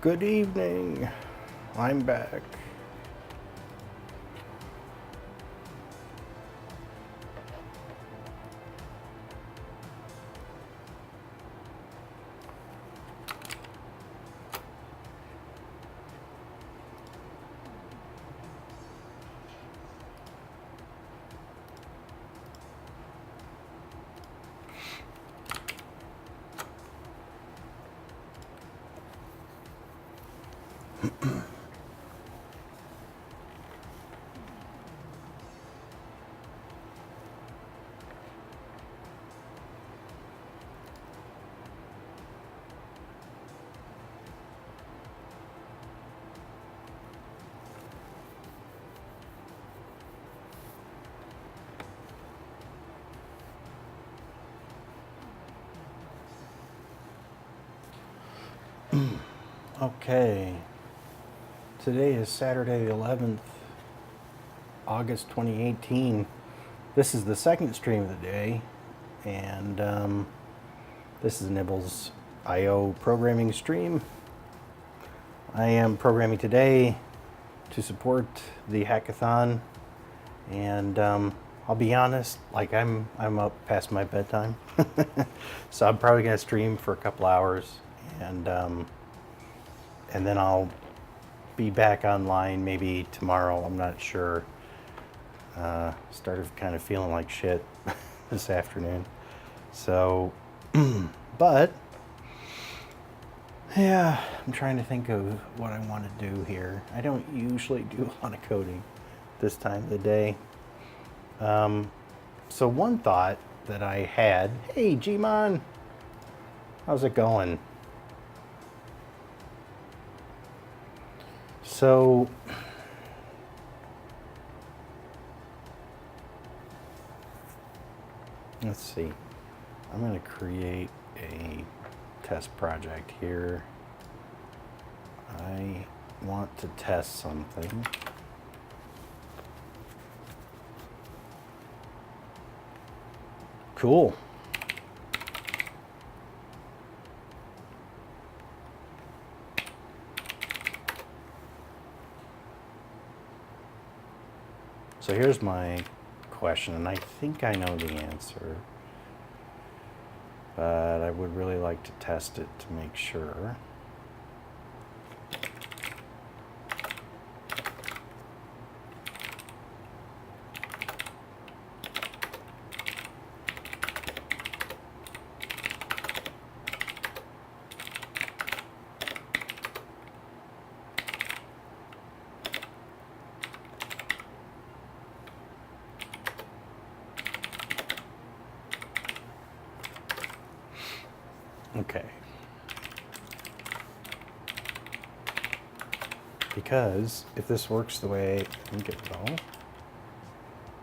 Good evening. I'm back. Okay. Today is Saturday the 11th, August 2018. This is the second stream of the day, and this is nybbles.io programming stream. I am programming today to support the hackathon, and I'll be honest, like I'm up past my bedtime, so I'm probably gonna stream for a couple hours, and then I'll be back online maybe tomorrow. I'm not sure. Started kind of feeling like shit this afternoon, so but yeah, I'm trying to think of what I want to do here. I don't usually do a lot of coding this time of the day. So one thought that I had, hey G-Mon, how's it going? So let's see. I'm going to create a test project here. I want to test something. Cool. So here's my question, and I think I know the answer, but I would really like to test it to make sure. Okay. Because if this works the way I think it will,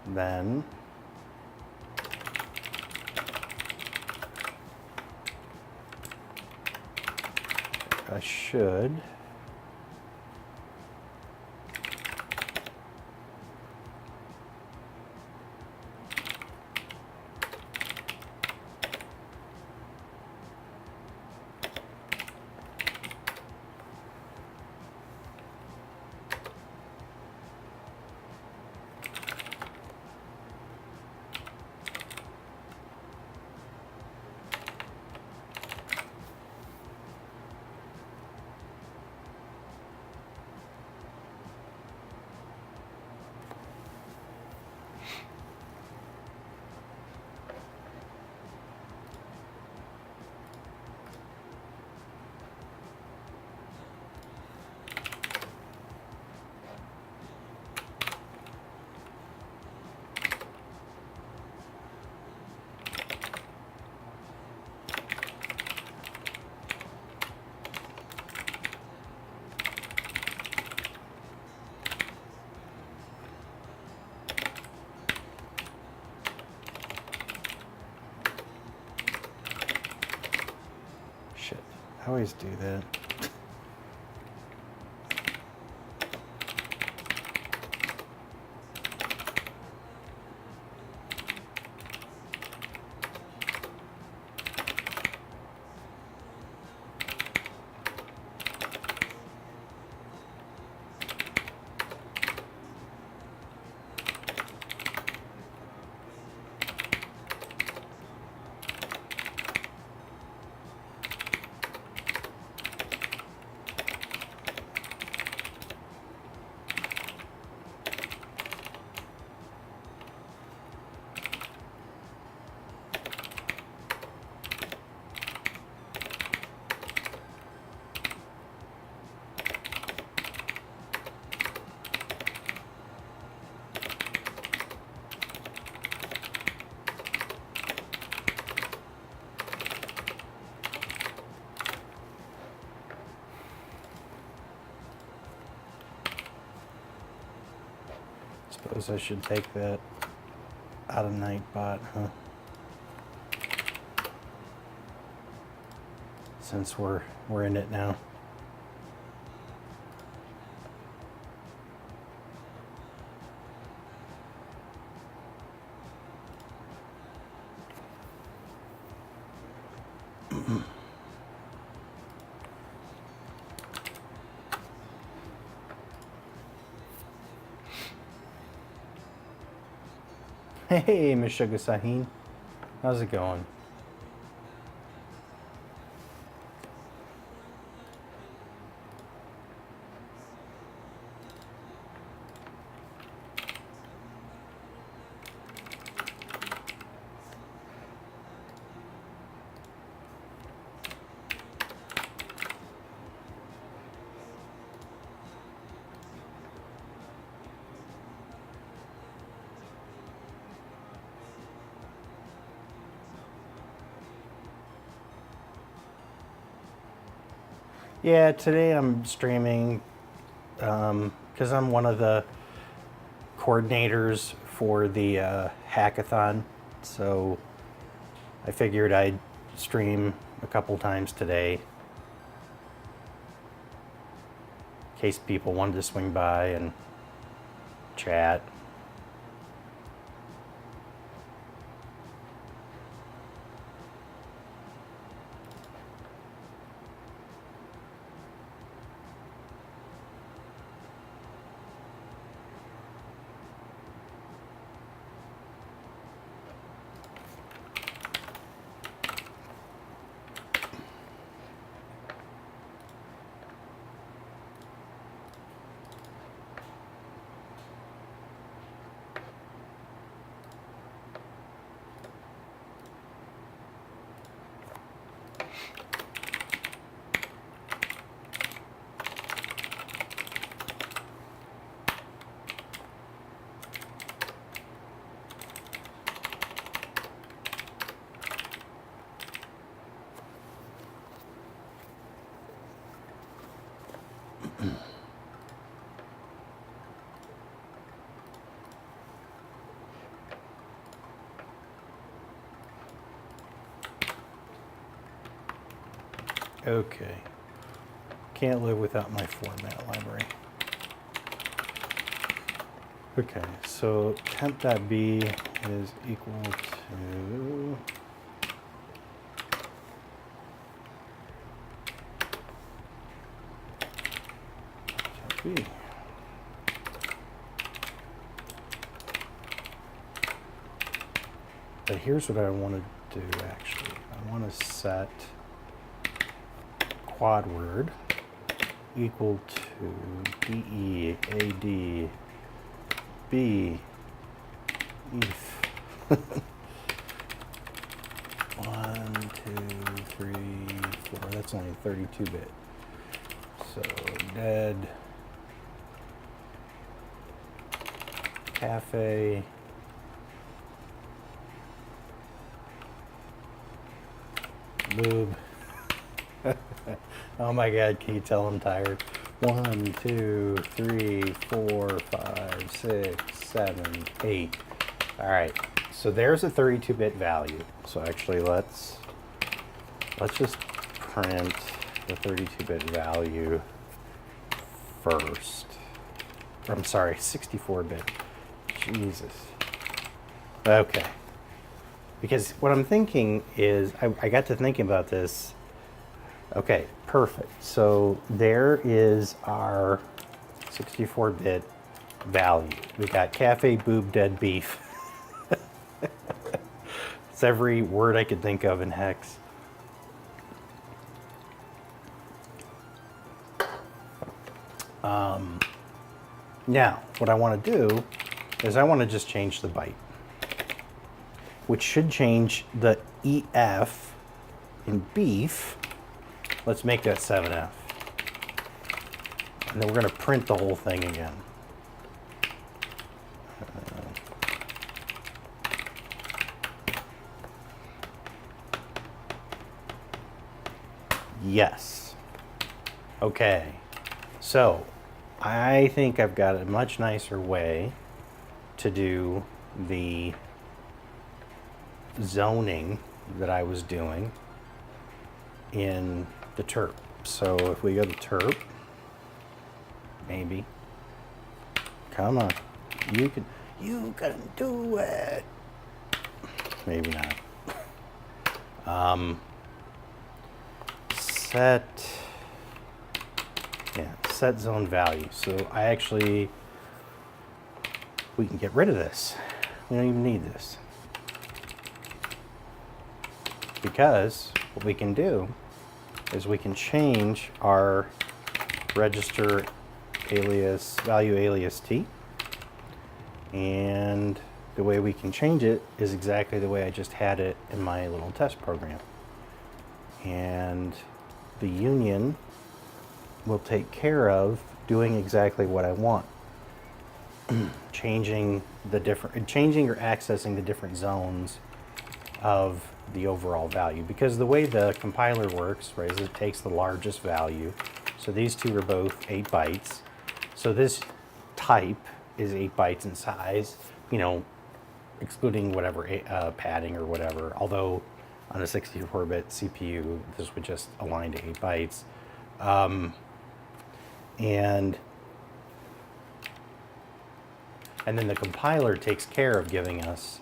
then I should I always do that. Suppose I should take that out of Nightbot, huh? Since we're in it now. Hey, Miss Sugar Sahin. How's it going? Yeah, today I'm streaming because I'm one of the coordinators for the hackathon. So I figured I'd stream a couple times today in case people wanted to swing by and chat. Okay. Can't live without my format library. Okay, so temp.b is equal to temp.b. But here's what I want to do actually. I want to set quad word equal to DEAD B if 1, 2, 3, 4. That's only 32-bit. So dead cafe boob. Oh my God, can you tell I'm tired? 1, 2, 3, 4, 5, 6, 7, 8. All right, so there's a 32-bit value. So actually, let's just print the 32-bit value first. I'm sorry, 64-bit. Jesus. Okay. Because what I'm thinking is, I got to thinking about this. Okay, perfect. So there is our 64-bit value. We got cafe, boob, dead beef. It's every word I could think of in hex. Now, what I want to do is I want to just change the byte, which should change the EF in beef. Let's make that 7F. And then we're going to print the whole thing again. Yes. Okay. So I think I've got a much nicer way to do the zoning that I was doing in the terp. So if we go to terp, maybe, come on, you can do it. Maybe not. Set zone value. So we can get rid of this. We don't even need this. Because what we can do is we can change our register alias, value alias t. And the way we can change it is exactly the way I just had it in my little test program. And the union will take care of doing exactly what I want. changing or accessing the different zones of the overall value. Because the way the compiler works, right, is it takes the largest value. So these two are both 8 bytes. So this type is 8 bytes in size, excluding whatever padding or whatever. Although on a 64-bit CPU, this would just align to 8 bytes. And then the compiler takes care of giving us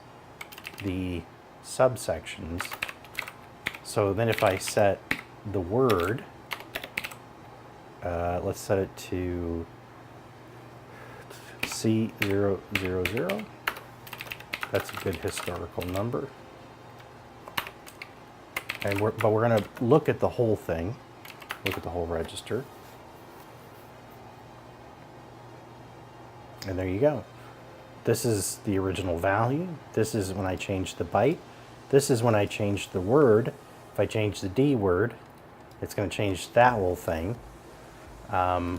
the subsections. So then if I set the word, let's set it to C000. That's a good historical number. And we're going to look at the whole thing, look at the whole register. And there you go. This is the original value. This is when I changed the byte. This is when I changed the word. If I change the D word, it's going to change that whole thing. Yeah.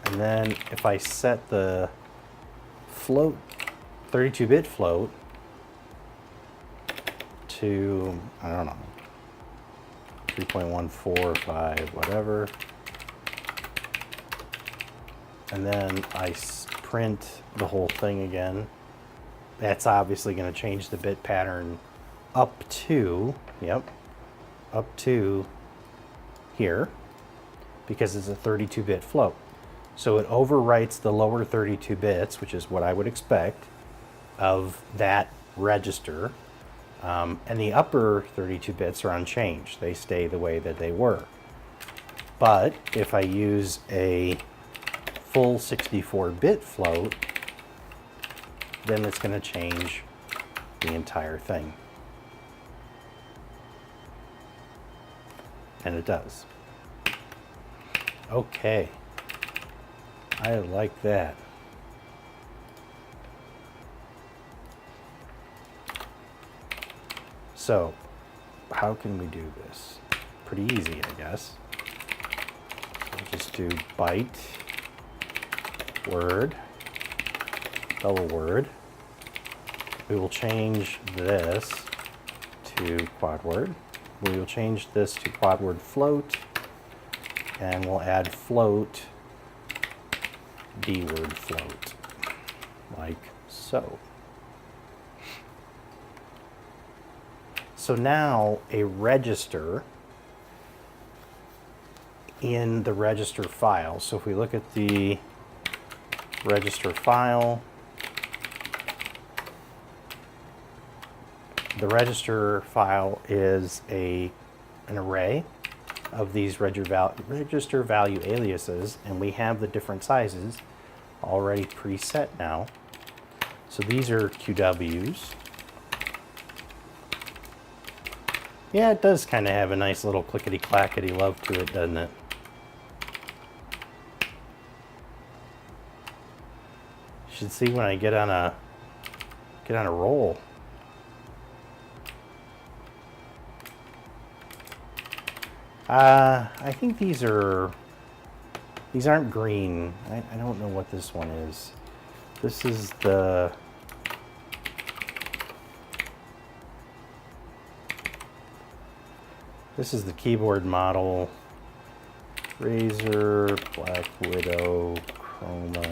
And then if I set the float, 32-bit float, to, I don't know, 3.145, whatever. And then I print the whole thing again. That's obviously going to change the bit pattern up to here, because it's a 32-bit float. So it overwrites the lower 32 bits, which is what I would expect of that register. And the upper 32 bits are unchanged. They stay the way that they were. But if I use a full 64-bit float, then it's going to change the entire thing. And it does. Okay. I like that. So, how can we do this? Pretty easy, I guess. We'll just do byte, word, double word. We will change this to quad word. We will change this to quad word float, and we'll add float, D word float, like so. So now a register in the register file. So if we look at the register file, the register file is an array of these register value aliases, and we have the different sizes already preset now. So these are QWs. Yeah, it does kind of have a nice little clickety-clackety love to it, doesn't it? You should see when I get on a roll. I think these aren't green. I don't know what this one is. This is the This is the keyboard model. Razer, Black Widow, Chroma,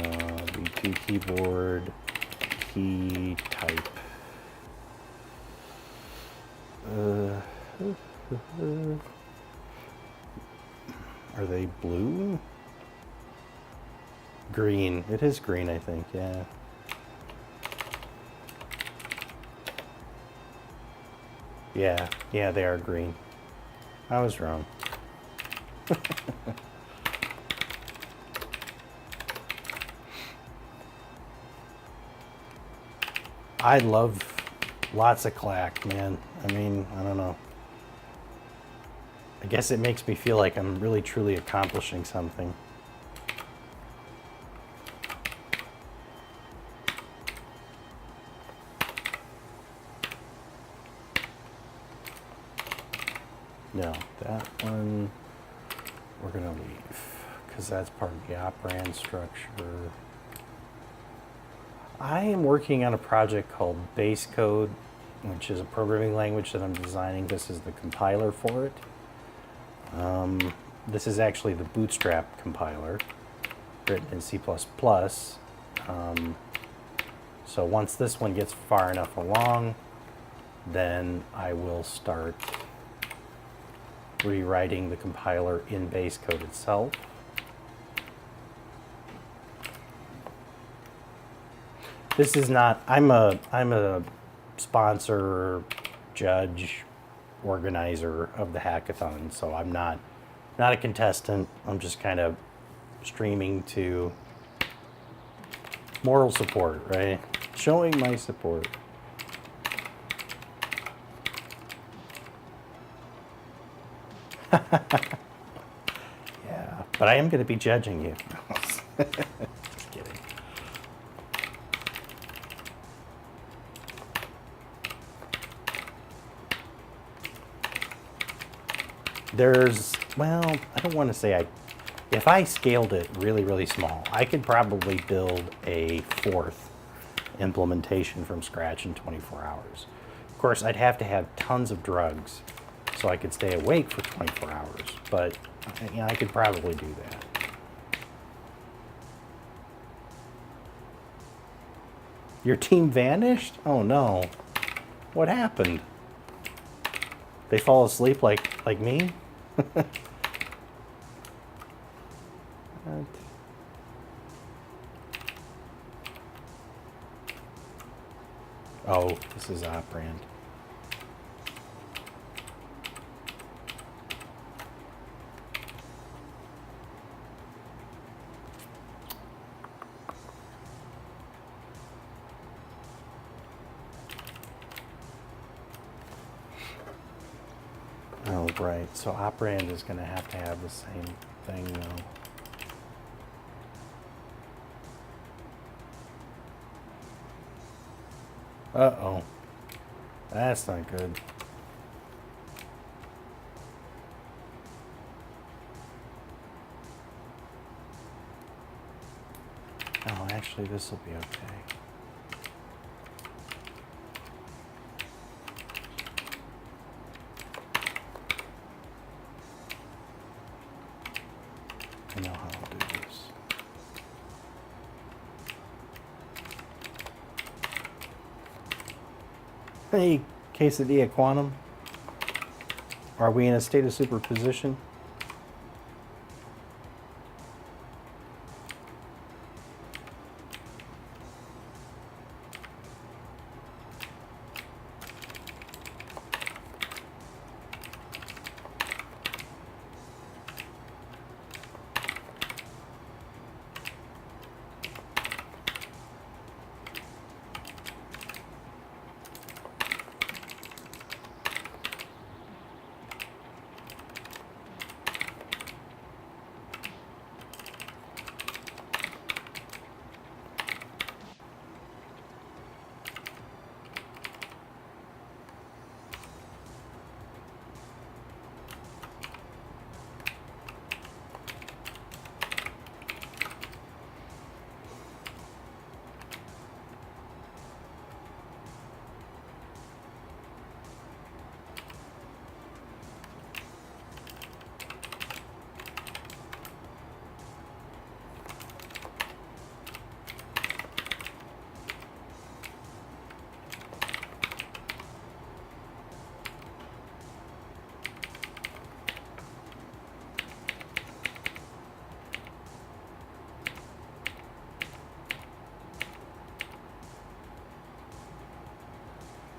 V2 keyboard, key type. Are they blue? Green. It is green, I think, yeah. Yeah, they are green. I was wrong. I love lots of clack, man. I mean, I don't know. I guess it makes me feel like I'm really truly accomplishing something. No, that one we're gonna leave because that's part of the operand structure. I am working on a project called Basecode, which is a programming language that I'm designing. This is the compiler for it. This is actually the Bootstrap compiler, written in C++. So once this one gets far enough along, then I will start rewriting the compiler in Basecode itself. This is not, I'm a sponsor, judge, organizer of the hackathon, so I'm not a contestant. I'm just kind of streaming to moral support, right? Showing my support. Yeah, but I am going to be judging you. Just kidding. Well, I don't want to say if I scaled it really, really small, I could probably build a fourth implementation from scratch in 24 hours. Of course, I'd have to have tons of drugs so I could stay awake for 24 hours, but I could probably do that. Your team vanished? Oh no. What happened? They fall asleep like me? What? Oh, this is operand. Oh, right. So operand is going to have the same thing now. Uh-oh. That's not good. Oh, actually, this will be okay. I know how I'll do this. Hey, Quesadilla Quantum. Are we in a state of superposition?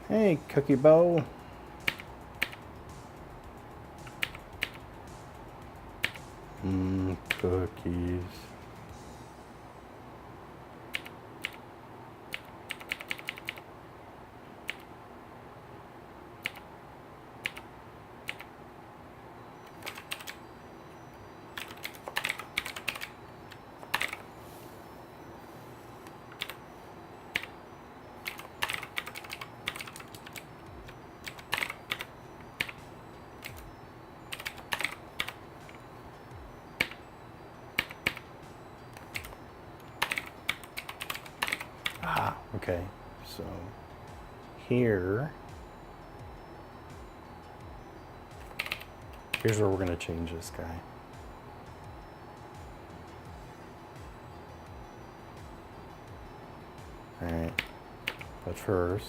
Hey, Cookie Bow. Cookies. Okay, so here's where we're going to change this guy. All right, but first,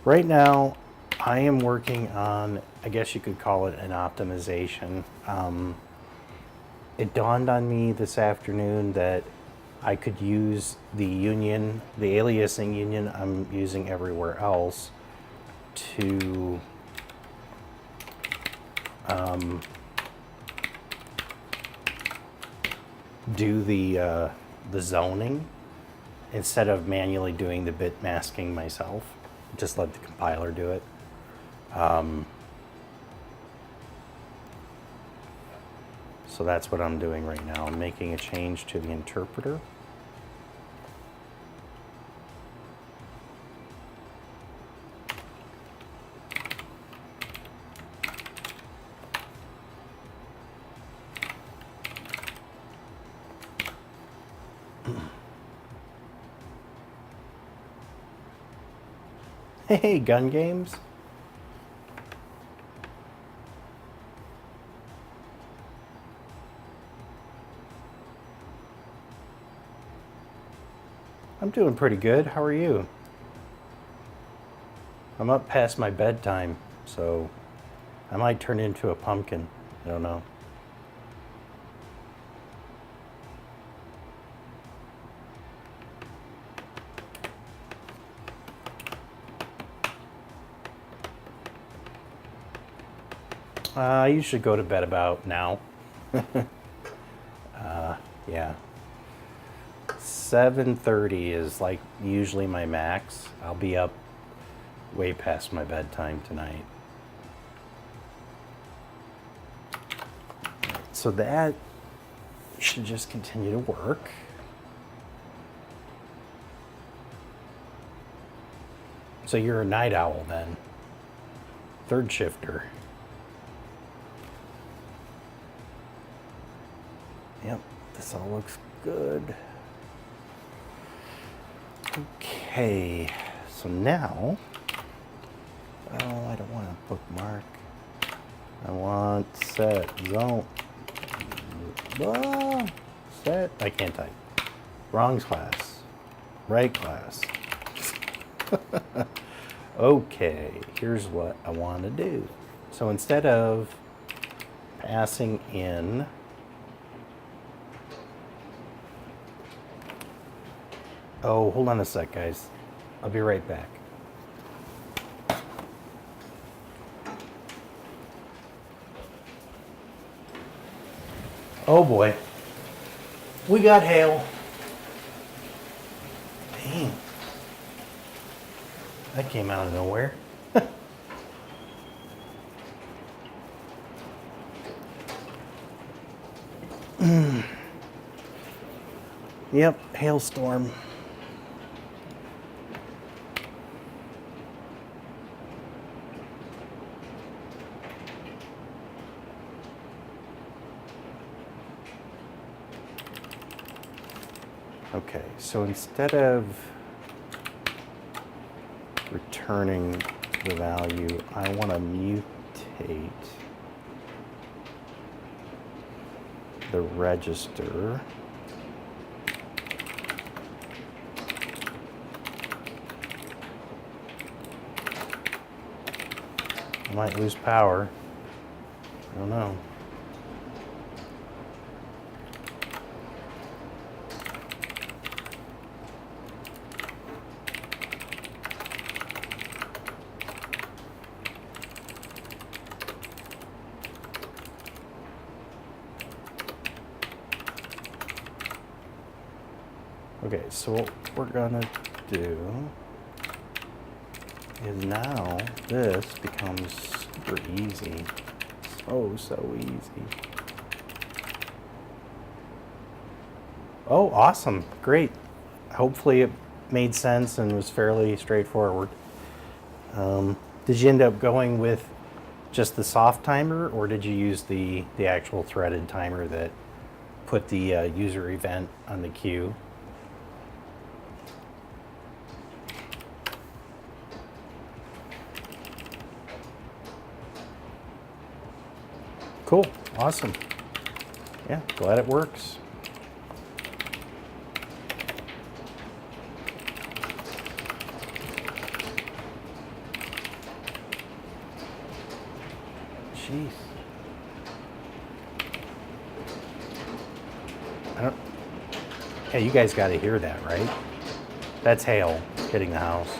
right now, I am working on, I guess you could call it an optimization. It dawned on me this afternoon that I could use the union, the aliasing union I'm using everywhere else, to do the zoning instead of manually doing the bit masking myself. Just let the compiler do it. So that's what I'm doing right now. I'm making a change to the interpreter. Hey, gun games. I'm doing pretty good. How are you? I'm up past my bedtime, so I might turn into a pumpkin. I don't know. I usually go to bed about now. Yeah. 7:30 is like usually my max. I'll be up way past my bedtime tonight. So that should just continue to work. So you're a night owl then. Third shifter. Yep, this all looks good. Okay, so now, oh, I don't want to bookmark. I want set zone. Set, I can't type. Wrong class, right class. Okay, here's what I want to do. So instead of passing in oh, hold on a sec, guys. I'll be right back. Oh boy. We got hail. Dang. That came out of nowhere. Yep, hailstorm. Okay, so instead of returning the value, I want to mutate the register. I might lose power. I don't know. Okay, so what we're gonna do is now this becomes super easy. So easy. Oh, awesome, great. Hopefully it made sense and was fairly straightforward. Did you end up going with just the soft timer, or did you use the actual threaded timer that put the user event on the queue? Cool, awesome. Yeah, glad it works. Jeez. I don't. Yeah, you guys got to hear that, right? That's hail hitting the house.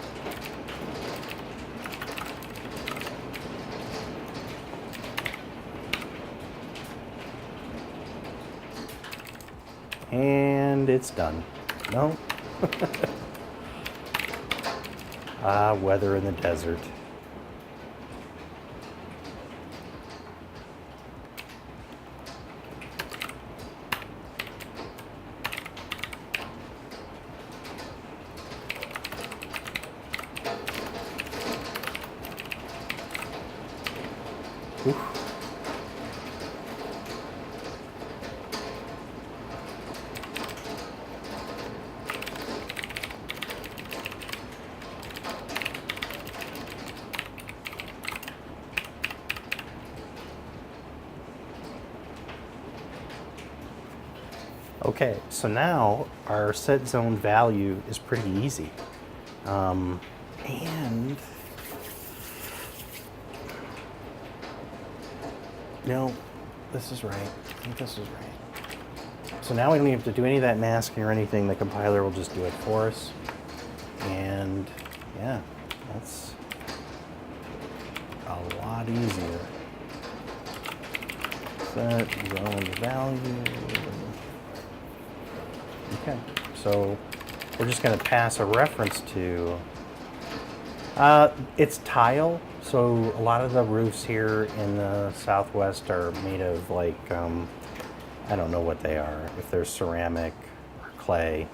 And it's done. No. Ah, weather in the desert. Oof. Okay, so now our set zone value is pretty easy. And no, this is right. I think this is right. So now we don't have to do any of that masking or anything. The compiler will just do it for us. And yeah, that's a lot easier. Set zone value. Okay, so we're just going to pass a reference to, it's tile, so a lot of the roofs here in the Southwest are made of like, I don't know what they are, if they're ceramic or clay,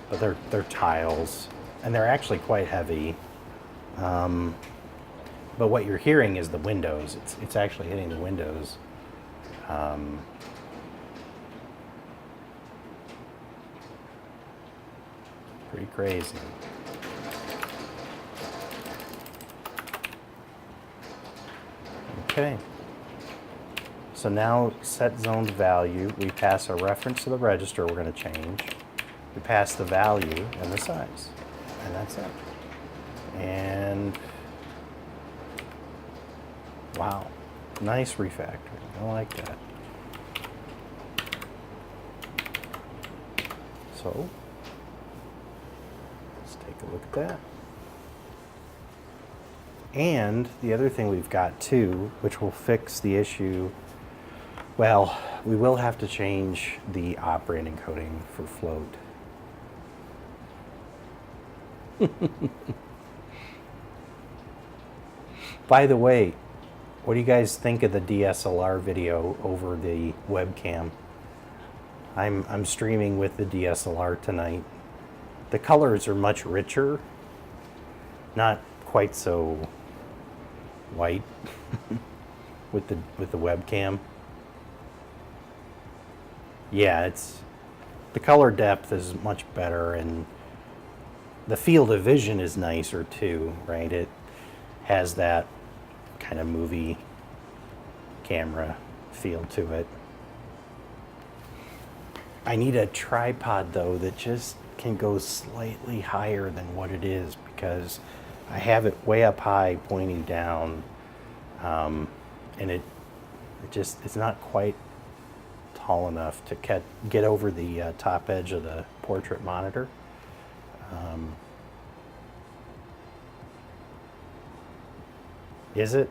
but they're tiles, and they're actually quite heavy. But what you're hearing is the windows. It's actually hitting the windows. Pretty crazy. Okay. So now set zoned value, we pass a reference to the register we're going to change. We pass the value and the size. And that's it. And wow, nice refactoring. I like that. So let's take a look at that. And the other thing we've got too, which will fix the issue, well, we will have to change the operating encoding for float. By the way, what do you guys think of the DSLR video over the webcam? I'm streaming with the DSLR tonight. The colors are much richer, not quite so white with the webcam. Yeah, the color depth is much better, and the field of vision is nicer too, right? It has that kind of movie camera feel to it. I need a tripod though that just can go slightly higher than what it is, because I have it way up high pointing down, and it's not quite tall enough to get over the top edge of the portrait monitor. Is it?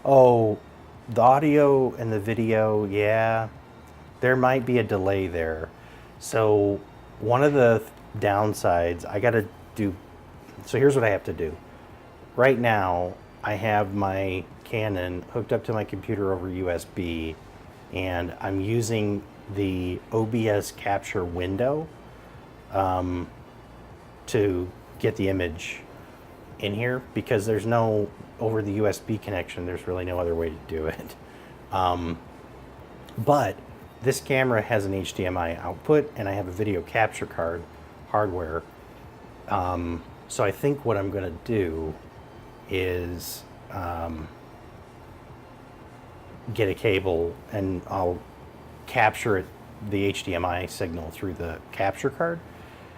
Oh, the audio and the video, yeah. there might be a delay there. So one of the downsides, I got to do, so here's what I have to do. Right now, I have my Canon hooked up to my computer over USB, and I'm using the OBS capture window to get the image in here, because there's no, over the USB connection, there's really no other way to do it. But this camera has an HDMI output, and I have a video capture card hardware. So I think what I'm going to do is get a cable, and I'll capture it, the HDMI signal through the capture card,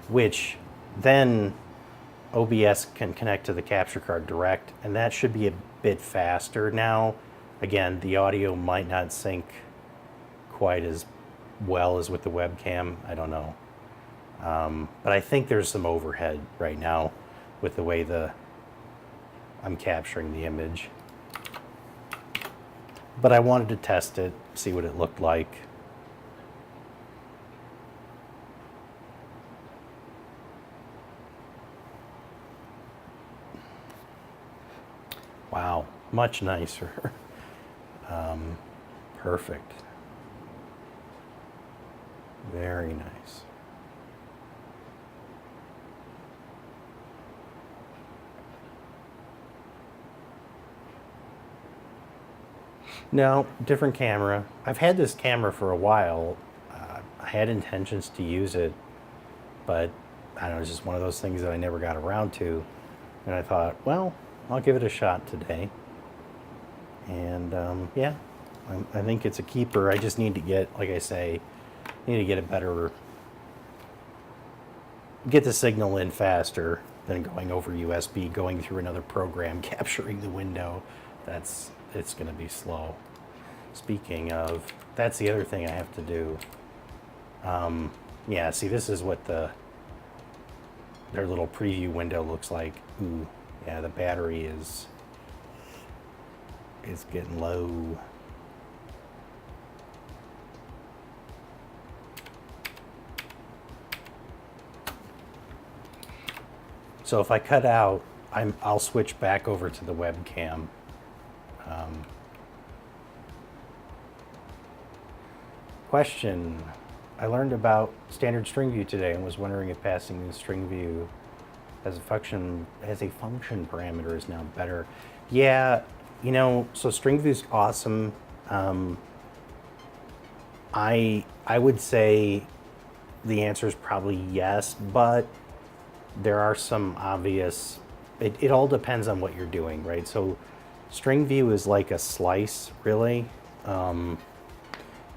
which then OBS can connect to the capture card direct, and that should be a bit faster. Now, again, the audio might not sync quite as well as with the webcam. I don't know. But I think there's some overhead right now with the way I'm capturing the image. But I wanted to test it, see what it looked like. Wow, much nicer. Perfect. Very nice. No, different camera. I've had this camera for a while. I had intentions to use it, but I don't know, it's just one of those things that I never got around to. And I thought, well, I'll give it a shot today. And yeah, I think it's a keeper. I just need to get, like I say, need to get a better, get the signal in faster than going over USB, going through another program, capturing the window. It's going to be slow. Speaking of, that's the other thing I have to do. Yeah, see, this is what their little preview window looks like. Ooh, yeah, the battery is getting low. So if I cut out, I'll switch back over to the webcam. Question. I learned about standard string view today and was wondering if passing the string view as a function parameter is now better. Yeah, you know, so string view is awesome. I would say the answer is probably yes, but there are some obvious, it all depends on what you're doing, right? So string view is like a slice, really.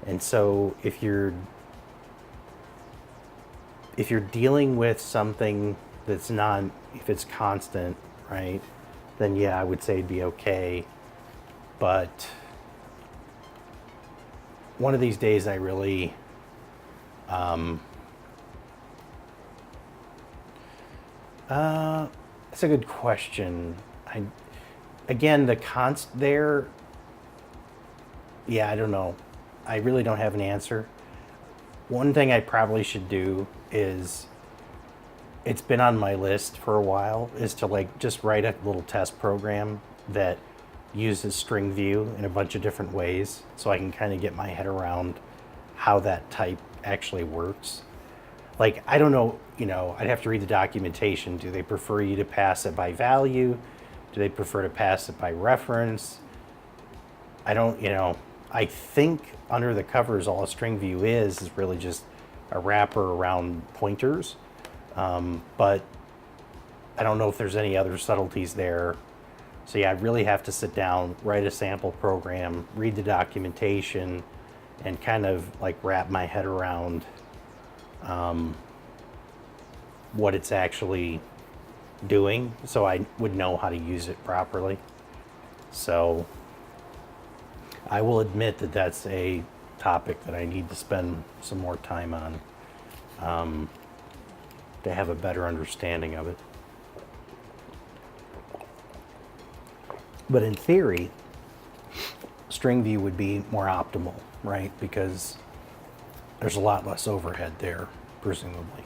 And so if you're dealing with something that's not, if it's constant, right, then yeah, I would say it'd be okay. But one of these days I really, that's a good question. Again, the const there, yeah, I don't know. I really don't have an answer. One thing I probably should do is, it's been on my list for a while, is to like just write a little test program that uses string view in a bunch of different ways, so I can kind of get my head around how that type actually works. Like, I don't know, you know, I'd have to read the documentation. Do they prefer you to pass it by value? Do they prefer to pass it by reference? I don't, you know, I think under the covers, all a string view is really just a wrapper around pointers. But I don't know if there's any other subtleties there. So yeah, I really have to sit down, write a sample program, read the documentation, and kind of like wrap my head around what it's actually doing, so I would know how to use it properly. So I will admit that that's a topic that I need to spend some more time on to have a better understanding of it. But in theory, string view would be more optimal, right? Because there's a lot less overhead there, presumably.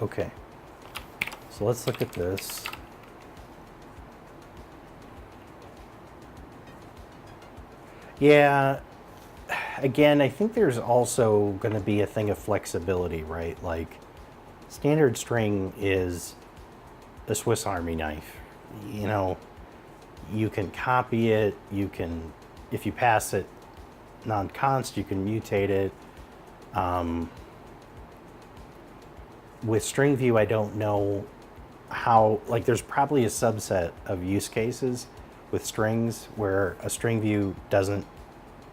Okay, so let's look at this. Yeah, again, I think there's also going to be a thing of flexibility, right? Like, standard string is a Swiss Army knife. You know, you can copy it, you can, if you pass it non-const, you can mutate it. With string view, I don't know how, like, there's probably a subset of use cases with strings where a string view doesn't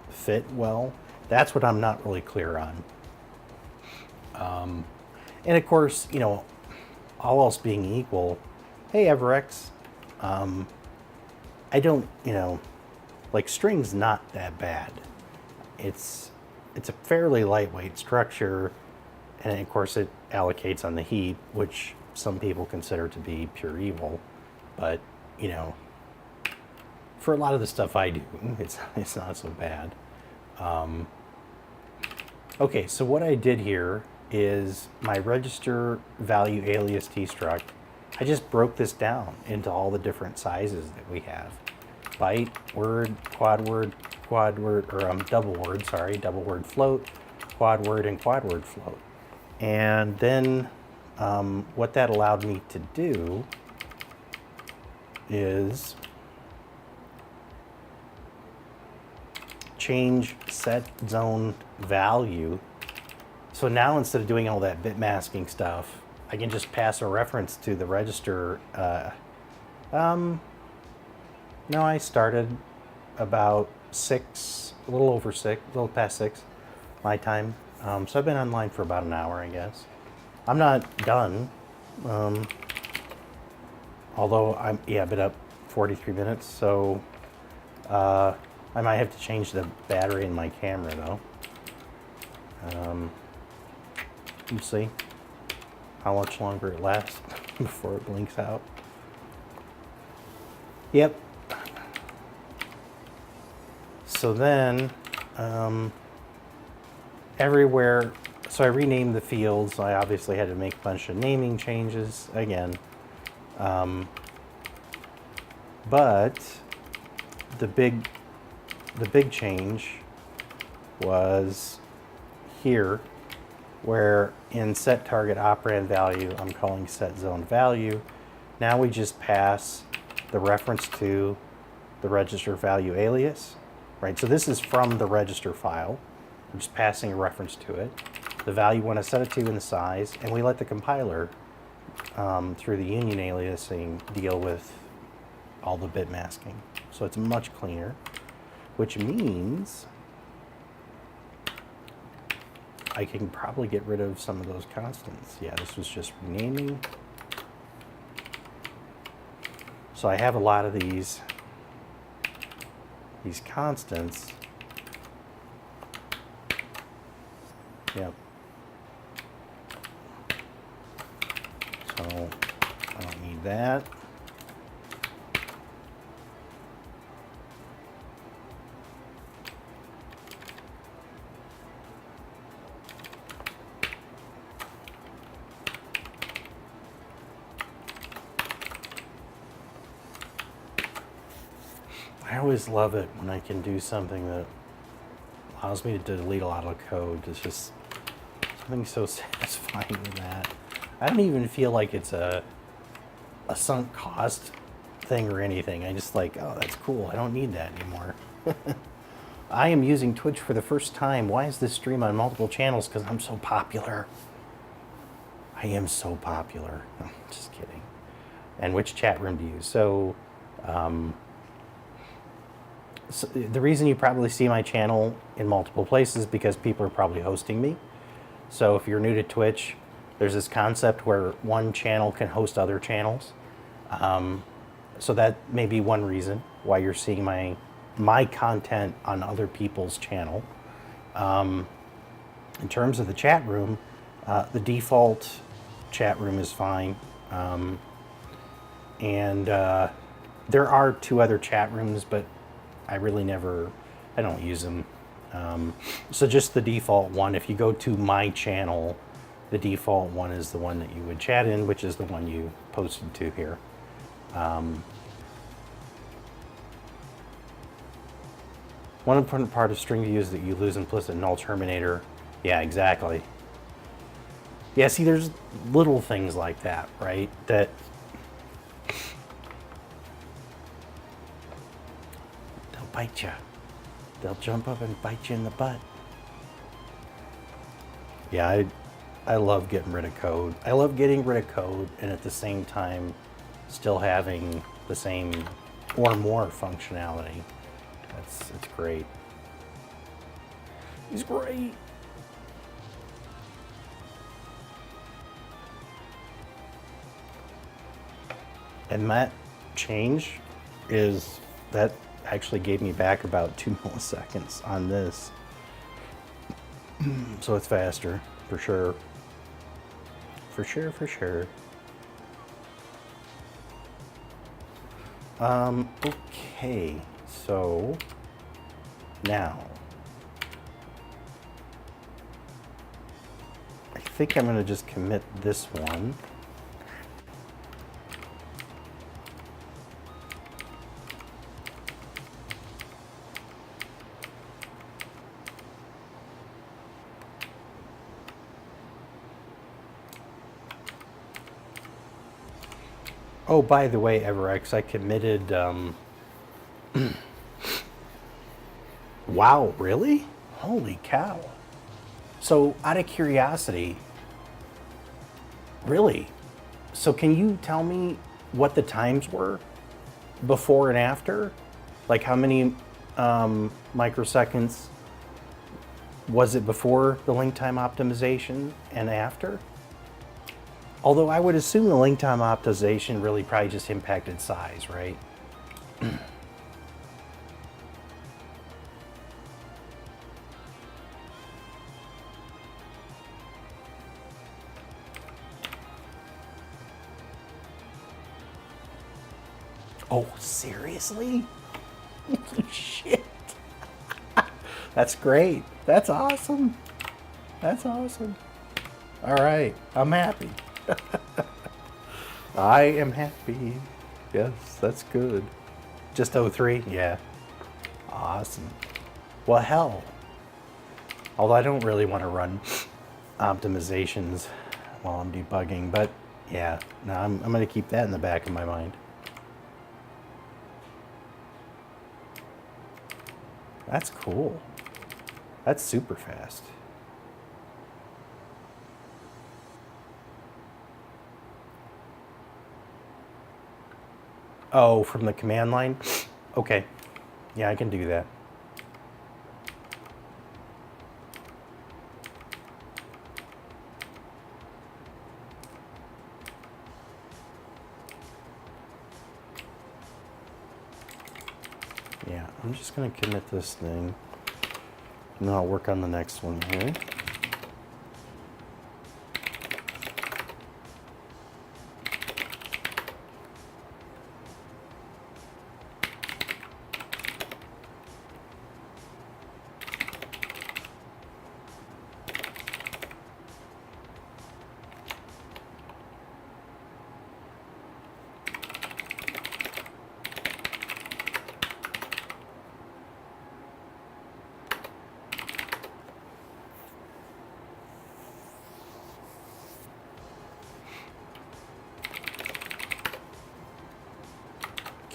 fit well. That's what I'm not really clear on. And of course, you know, all else being equal, hey Everex, I don't, you know, like, string's not that bad. It's a fairly lightweight structure, and of course it allocates on the heap, which some people consider to be pure evil. But, you know, for a lot of the stuff I do, it's not so bad. Okay, so what I did here is my register value alias tstruct. I just broke this down into all the different sizes that we have. Byte, word, quad word, or double word float, quad word, and quad word float. And then what that allowed me to do is change set zone value. So now instead of doing all that bit masking stuff, I can just pass a reference to the register. No, I started about 6, a little over 6, a little past 6 my time. So I've been online for about an hour, I guess. I'm not done. Although I've been up 43 minutes, so I might have to change the battery in my camera though. We'll see how much longer it lasts before it blinks out. Yep. So then, everywhere, so I renamed the fields. I obviously had to make a bunch of naming changes again. But the big change was here, where in set target operand value, I'm calling set zone value. Now we just pass the reference to the register value alias, right? So this is from the register file. I'm just passing a reference to it, the value when I set it to, and the size, and we let the compiler through the union aliasing deal with all the bit masking. So it's much cleaner, which means I can probably get rid of some of those constants. Yeah, this was just renaming. So I have a lot of these constants. Yep. So I don't need that. I always love it when I can do something that allows me to delete a lot of code. It's just something so satisfying with that. I don't even feel like it's a sunk cost thing or anything. I just like, oh, that's cool. I don't need that anymore. I am using Twitch for the first time. Why is this stream on multiple channels? Because I'm so popular. I am so popular. No, just kidding. And which chat room do you use? So the reason you probably see my channel in multiple places is because people are probably hosting me. So if you're new to Twitch, there's this concept where one channel can host other channels. So that may be one reason why you're seeing my content on other people's channel. In terms of the chat room, the default chat room is fine. There are 2 other chat rooms, but I don't use them. So just the default one. If you go to my channel, the default one is the one that you would chat in, which is the one you posted to here. One important part of string view is that you lose implicit null terminator. Yeah, exactly. Yeah, see, there's little things like that, right? That they'll bite you. They'll jump up and bite you in the butt. Yeah, I love getting rid of code. I love getting rid of code and at the same time still having the same or more functionality. It's great. He's great. And that change is, that actually gave me back about 2 milliseconds on this. So it's faster, for sure. For sure, for sure. Okay, so now I think I'm gonna just commit this one. Oh, by the way, EverX, I committed, wow, really? Holy cow. So, out of curiosity, really? So can you tell me what the times were before and after? Like how many microseconds was it before the link time optimization and after? Although I would assume the link time optimization really probably just impacted size, right? Oh, seriously? Holy shit. That's great. That's awesome. That's awesome. All right, I'm happy. I am happy. Yes, that's good. Just 03? Yeah. Awesome. Well, hell. Although I don't really want to run optimizations while I'm debugging, but yeah, no, I'm going to keep that in the back of my mind. That's cool. That's super fast. Oh, from the command line? Okay. Yeah, I can do that. Yeah, I'm just going to commit this thing, and then I'll work on the next one here.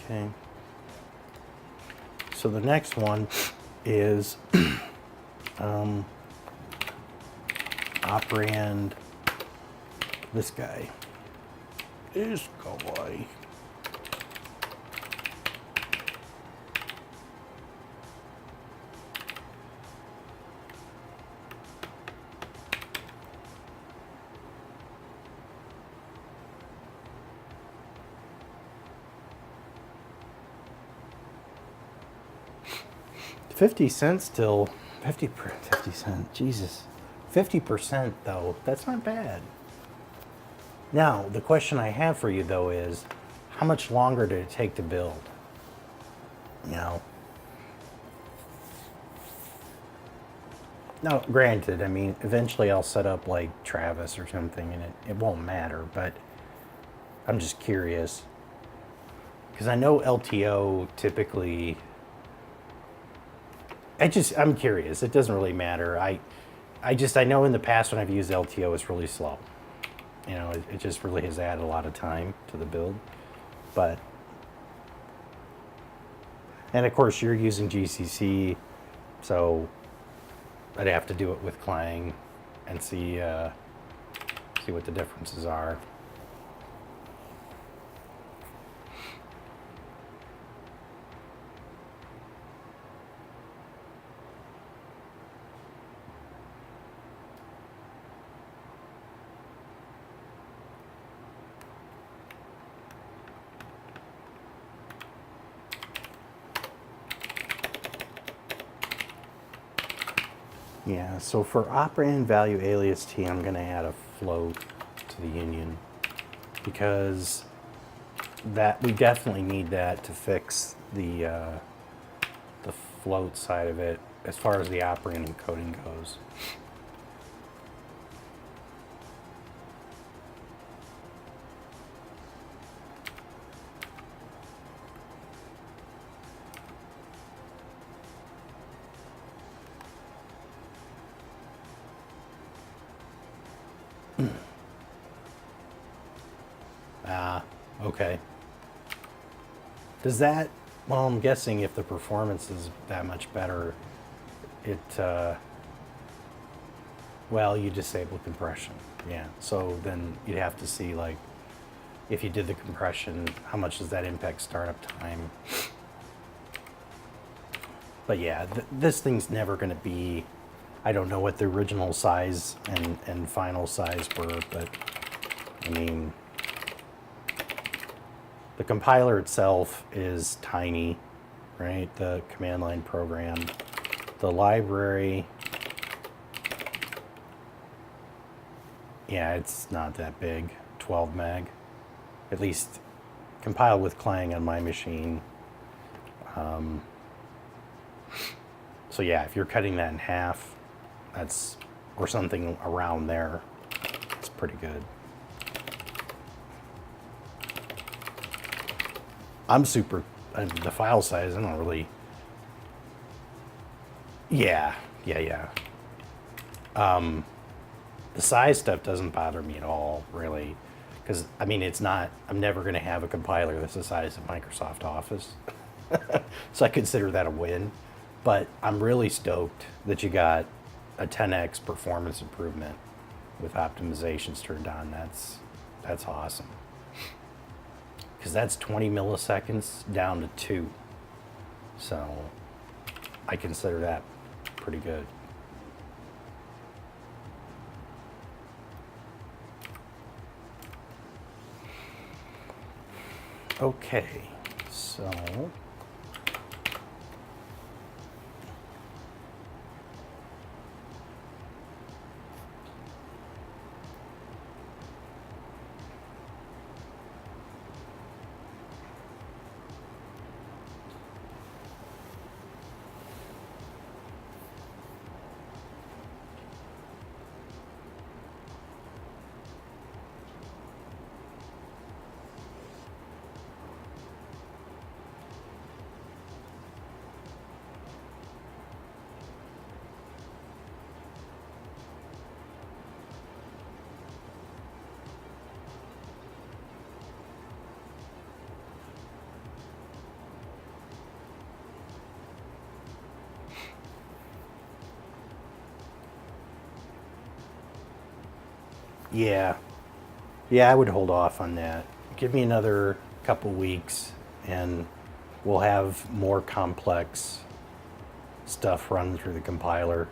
Okay. So the next one is operand this guy. This guy. $0.50 still, 50 cents, Jesus. 50% though, that's not bad. Now, the question I have for you though is, how much longer did it take to build? You know? No, granted, I mean, eventually I'll set up like Travis or something and it won't matter, but I'm just curious. Because I know LTO typically, I'm curious. It doesn't really matter. I know in the past when I've used LTO, it's really slow. You know, it just really has added a lot of time to the build. But, and of course you're using GCC, so I'd have to do it with Clang and see what the differences are. Yeah, so for operand value alias T, I'm going to add a float to the union because we definitely need that to fix the float side of it as far as the operand encoding goes. Okay. Does that, well, I'm guessing if the performance is that much better, well, you disable compression. Yeah, so then you'd have to see, like, if you did the compression, how much does that impact startup time? But yeah, this thing's never going to be, I don't know what the original size and final size were, but I mean, the compiler itself is tiny, right? The command line program. The library, yeah, it's not that big, 12 meg. At least compiled with Clang on my machine. So yeah, if you're cutting that in half, or something around there, it's pretty good. The file size, I don't really, yeah. The size stuff doesn't bother me at all, really. Because, I mean, I'm never going to have a compiler that's the size of Microsoft Office. So I consider that a win. But I'm really stoked that you got a 10x performance improvement with optimizations turned on. That's awesome. Because that's 20 milliseconds down to 2. So I consider that pretty good. Okay, so yeah, I would hold off on that. Give me another couple weeks and we'll have more complex stuff run through the compiler.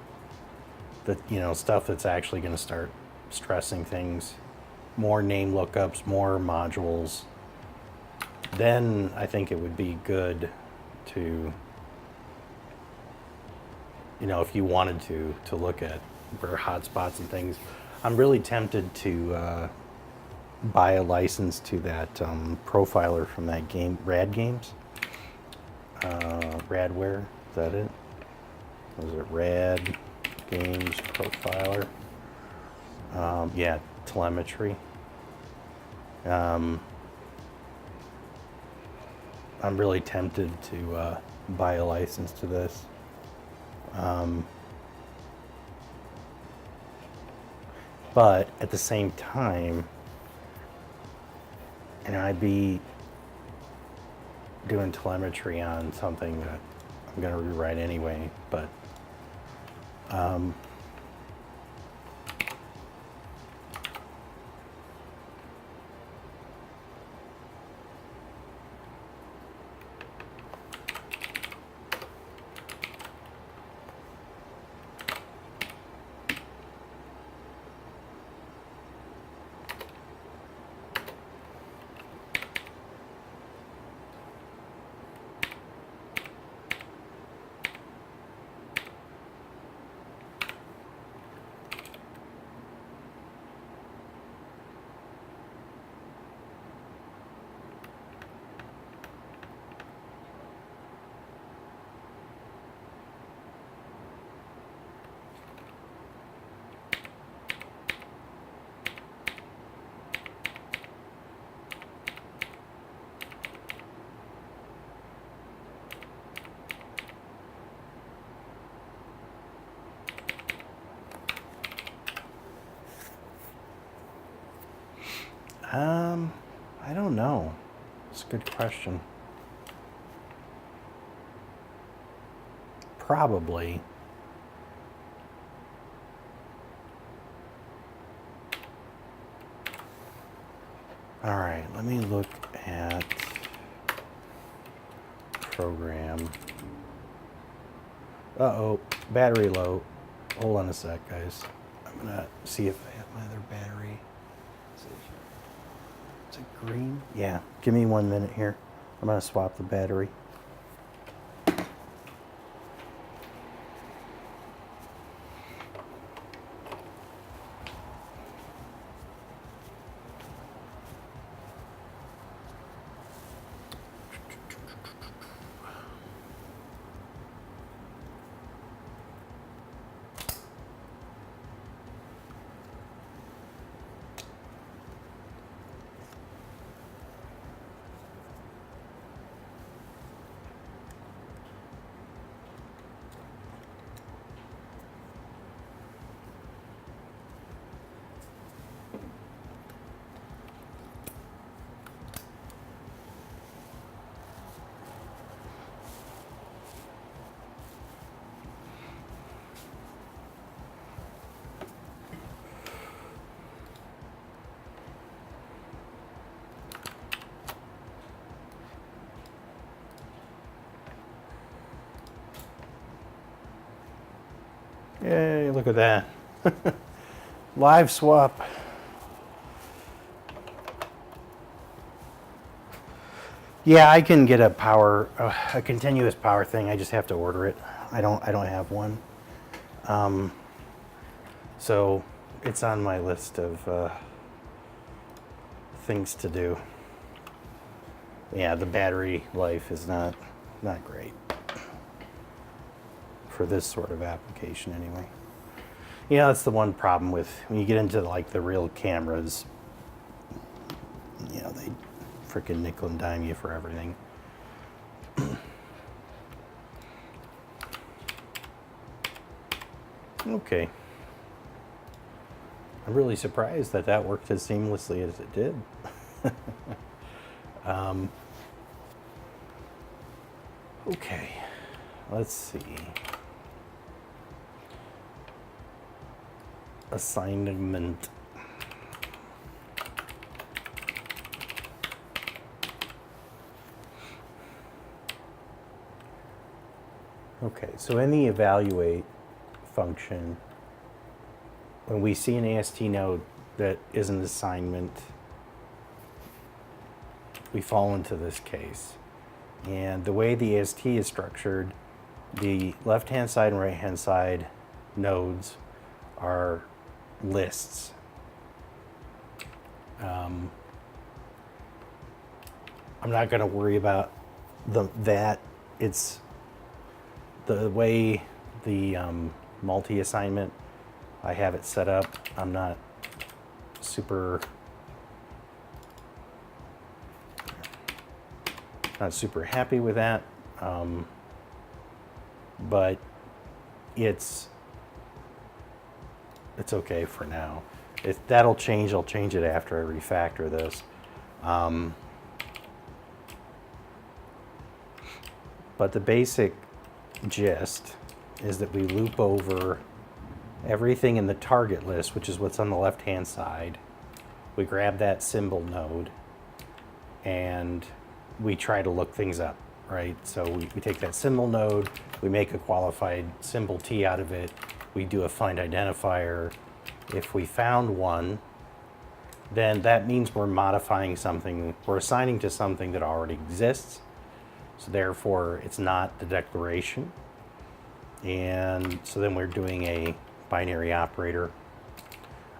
Stuff that's actually going to start stressing things. More name lookups, more modules. Then I think it would be good to, if you wanted to look at where hotspots and things. I'm really tempted to buy a license to that profiler from that game, Rad Games. Radware, is that it? Was it Rad Games Profiler? Yeah, telemetry. I'm really tempted to buy a license to this. But at the same time, and I'd be doing telemetry on something that I'm going to rewrite anyway, but I don't know. It's a good question. Probably. All right, let me look at program. Uh-oh, battery low. Hold on a sec, guys. I'm gonna see if I have my other battery. Is it green? Yeah, give me 1 minute here. I'm gonna swap the battery. Yay, look at that. Live swap. Yeah, I can get a continuous power thing. I just have to order it. I don't have one. So it's on my list of things to do. Yeah, the battery life is not great for this sort of application anyway. Yeah, that's the one problem with when you get into like the real cameras. You know, they freaking nickel and dime you for everything. Okay. I'm really surprised that that worked as seamlessly as it did. Okay, let's see. Assignment. Okay, so in the evaluate function, when we see an AST node that is an assignment, we fall into this case. And the way the AST is structured, the left-hand side and right-hand side nodes are lists. I'm not going to worry about that. It's the way the multi-assignment, I have it set up. I'm not super happy with that, but it's okay for now. If that'll change, I'll change it after I refactor this. But the basic gist is that we loop over everything in the target list, which is what's on the left-hand side. We grab that symbol node and we try to look things up, right? So we take that symbol node, we make a qualified symbol T out of it, we do a find identifier. If we found one, then that means we're modifying something, we're assigning to something that already exists. So therefore, it's not the declaration. And so then we're doing a binary operator.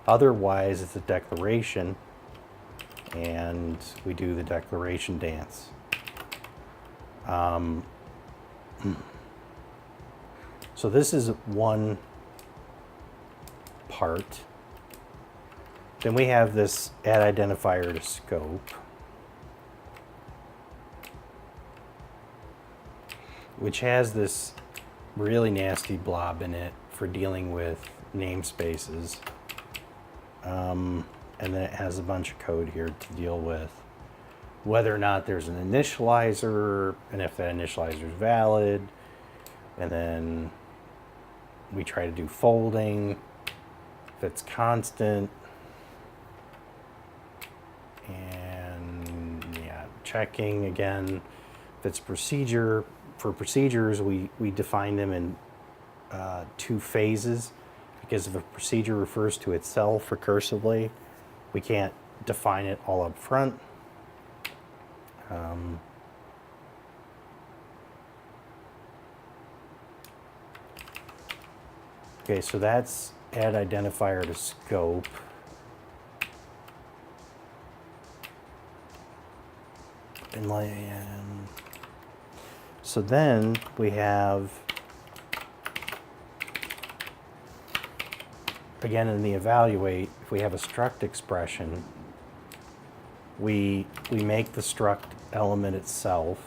Otherwise, it's a declaration, and we do the declaration dance. So this is one part. Then we have this add identifier to scope, which has this really nasty blob in it for dealing with namespaces. And then it has a bunch of code here to deal with whether or not there's an initializer, and if that initializer is valid. And then we try to do folding, if it's constant. And yeah, checking again, if it's procedure. For procedures, we define them in 2 phases, because if a procedure refers to itself recursively, we can't define it all up front. Okay, so that's add identifier to scope. And so then we have, again in the evaluate, if we have a struct expression, we make the struct element itself,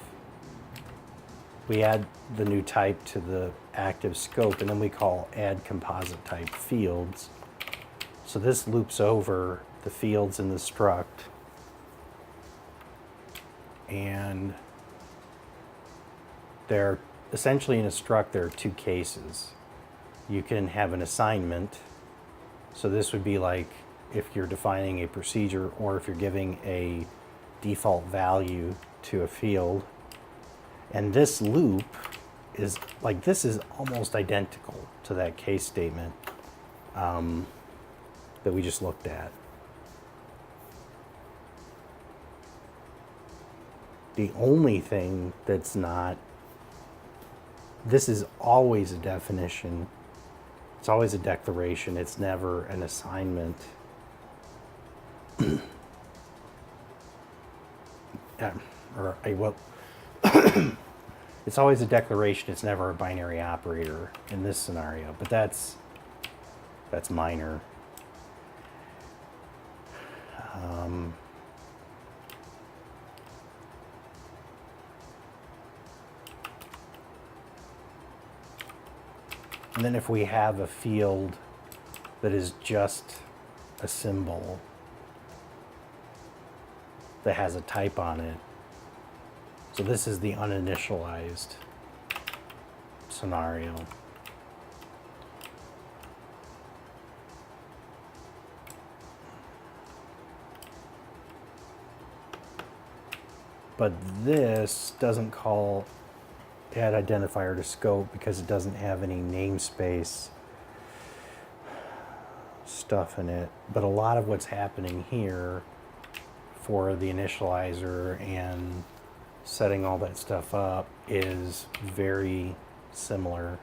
we add the new type to the active scope, and then we call add composite type fields. So this loops over the fields in the struct, and they're essentially in a struct, there are 2 cases. You can have an assignment. So this would be like if you're defining a procedure or if you're giving a default value to a field. And this loop is like, this is almost identical to that case statement that we just looked at. The only thing that's not, this is always a definition. It's always a declaration. It's never an assignment. It's always a declaration. It's never a binary operator in this scenario, but that's minor. And then if we have a field that is just a symbol that has a type on it, so this is the uninitialized scenario. But this doesn't call add identifier to scope because it doesn't have any namespace stuff in it. But a lot of what's happening here for the initializer and setting all that stuff up is very similar.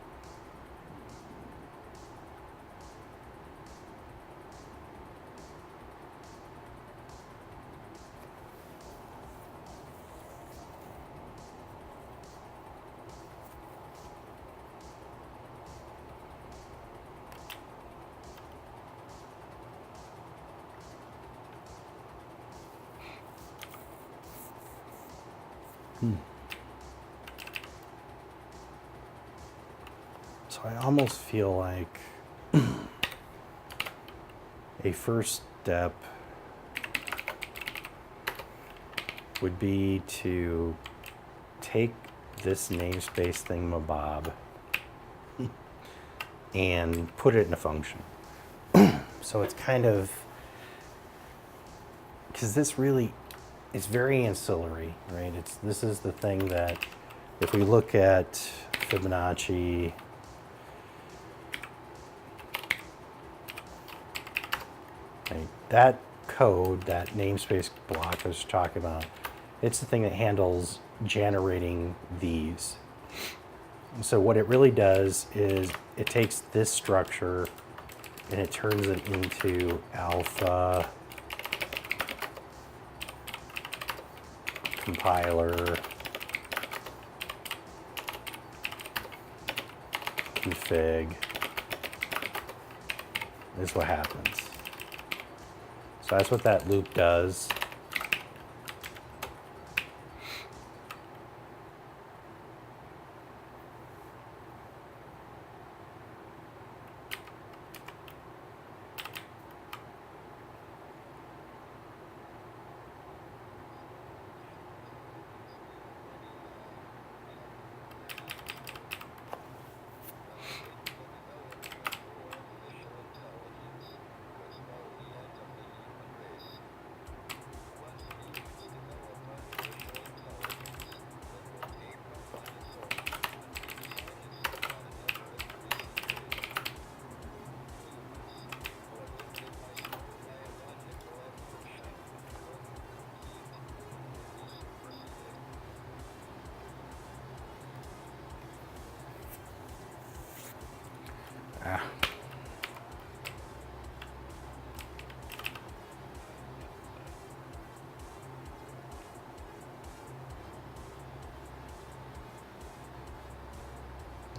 So I almost feel like a first step would be to take this namespace thingamabob and put it in a function. So it's kind of, because this really is very ancillary, right? This is the thing that if we look at Fibonacci, right, that code, that namespace block I was talking about, it's the thing that handles generating these. And so what it really does is it takes this structure and it turns it into alpha compiler config is what happens. So that's what that loop does.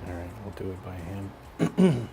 All right, we'll do it by hand.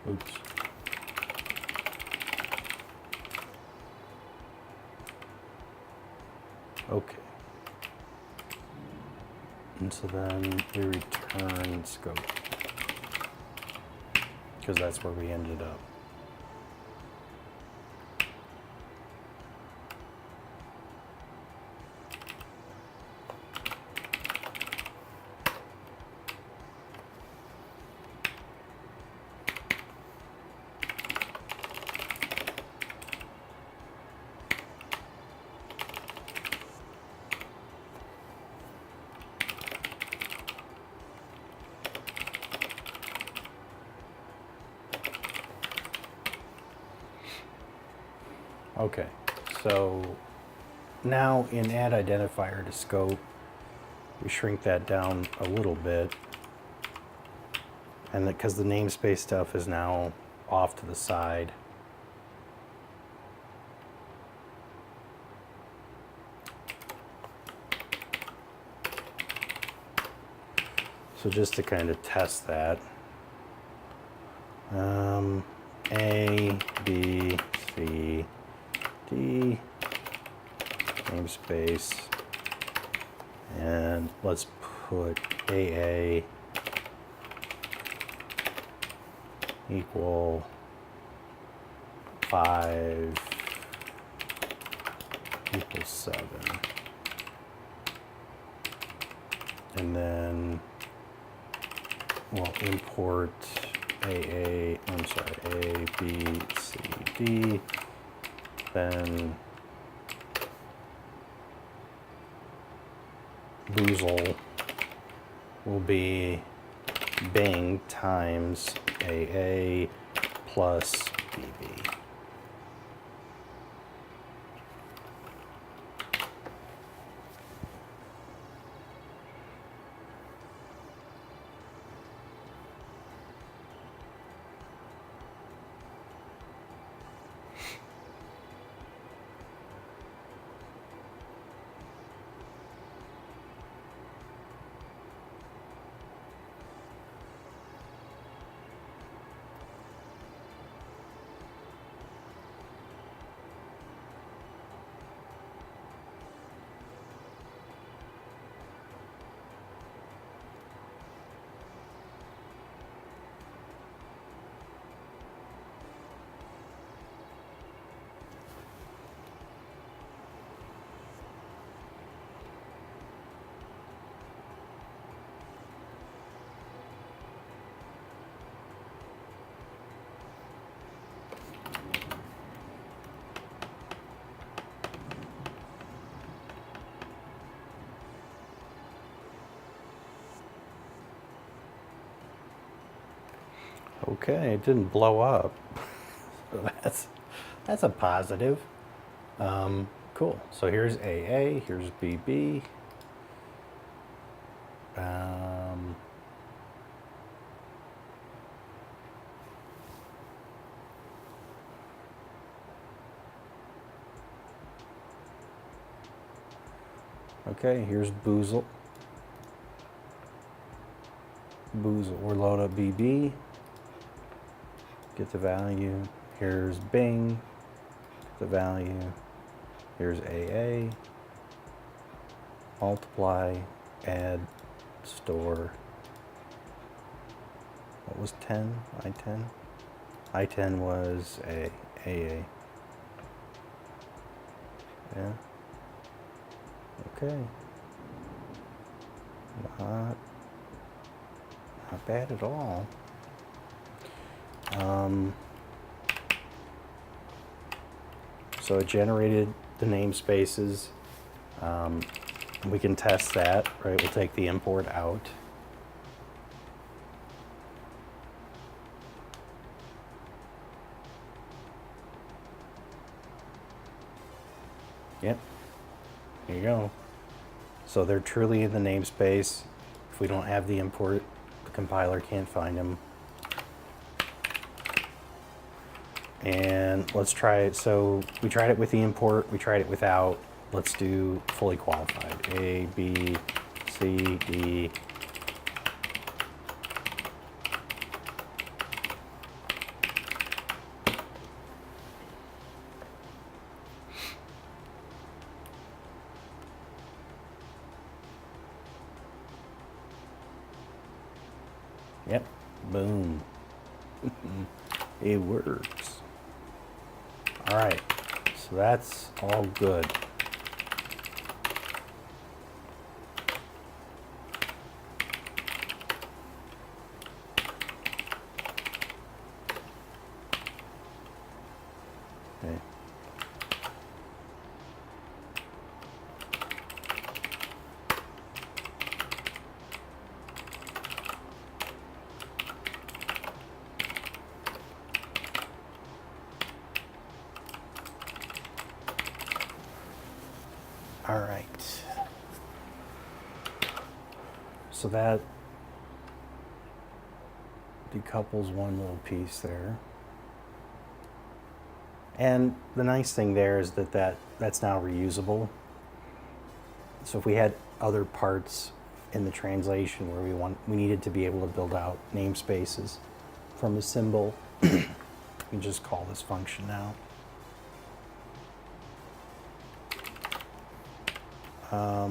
Oops. Okay. And so then we return scope, because that's where we ended up. Okay, so now in add identifier to scope, we shrink that down a little bit, and because the namespace stuff is now off to the side. So just to kind of test that, A, B, C, D, namespace, and let's put AA equal 5 equals 7. And then we'll import A, B, C, D, then boozle will be Bing times AA plus BB. Okay, it didn't blow up. So that's a positive. Cool. So here's AA, here's BB. Okay, here's Boozle. We'll load up BB. Get the value. Here's Bing. Get the value. Here's AA. Multiply. Add. Store. What was 10? I10? I10 was AA. Yeah. Okay. Not bad at all. So it generated the namespaces. We can test that, right? We'll take the import out. Yep. There you go. So they're truly in the namespace. If we don't have the import, the compiler can't find them. And let's try it. So we tried it with the import, we tried it without. Let's do fully qualified. A, B, C, D. Yep, boom. It works. All right, so that's all good. Okay. All right. So that decouples one little piece there. And the nice thing there is that's now reusable. So if we had other parts in the translation where we needed to be able to build out namespaces from a symbol, we just call this function now. All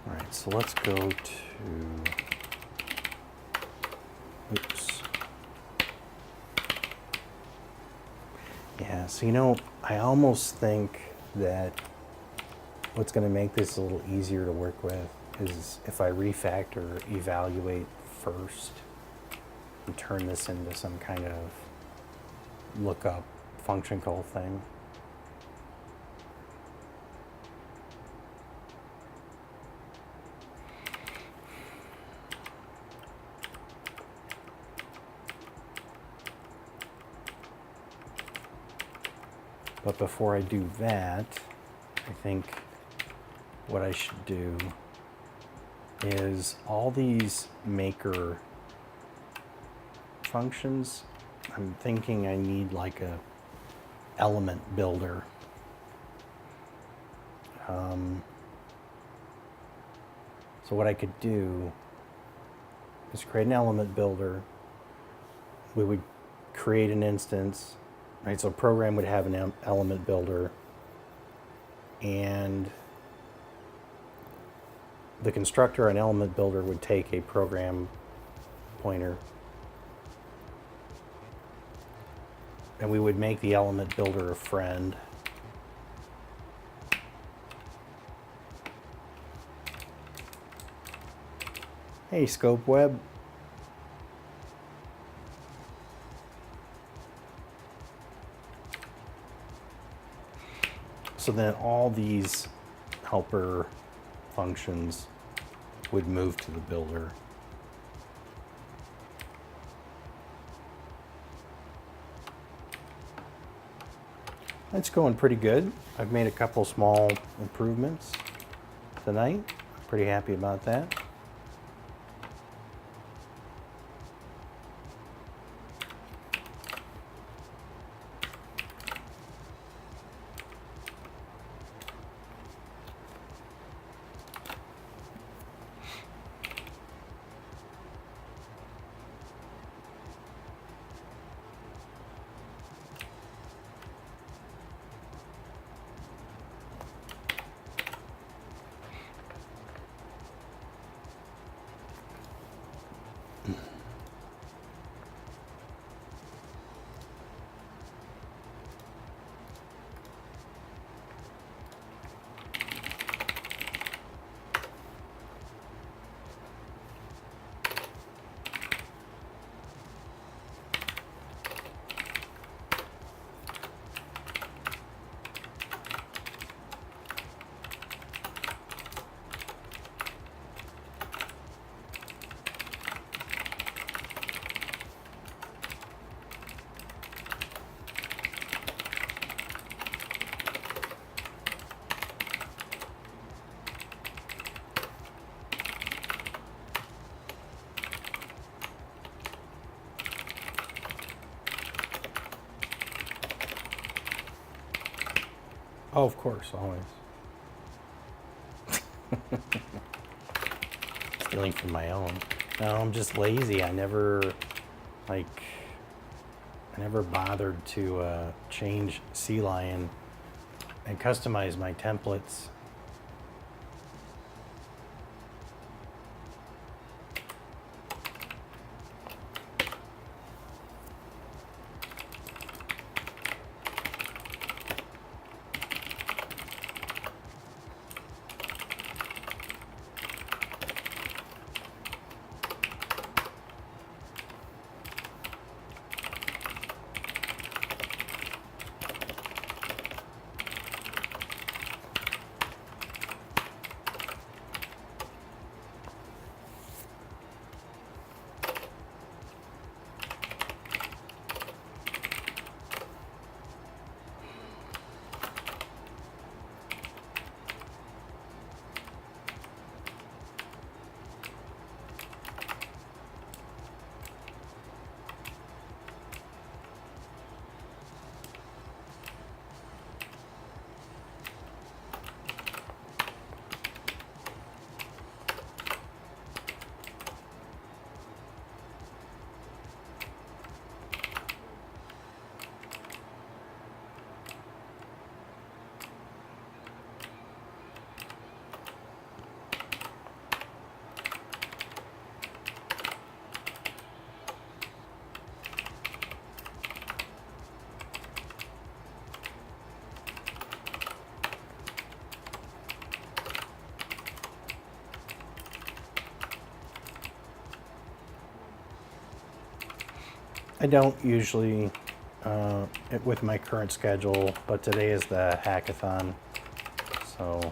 right, so let's go to, oops. Yeah, so I almost think that what's going to make this a little easier to work with is if I refactor evaluate first and turn this into some kind of lookup function call thing. But before I do that, I think what I should do is all these maker functions, I'm thinking I need like a element builder. So what I could do is create an element builder. We would create an instance, right? So a program would have an element builder, and the constructor and element builder would take a program pointer, and we would make the element builder a friend. Hey, Scope Web. So then all these helper functions would move to the builder. That's going pretty good. I've made a couple small improvements tonight. Pretty happy about that. Oh, of course, always. Stealing from my own. No, I'm just lazy. I never bothered to change Sea Lion and customize my templates. I don't usually with my current schedule, but today is the hackathon, so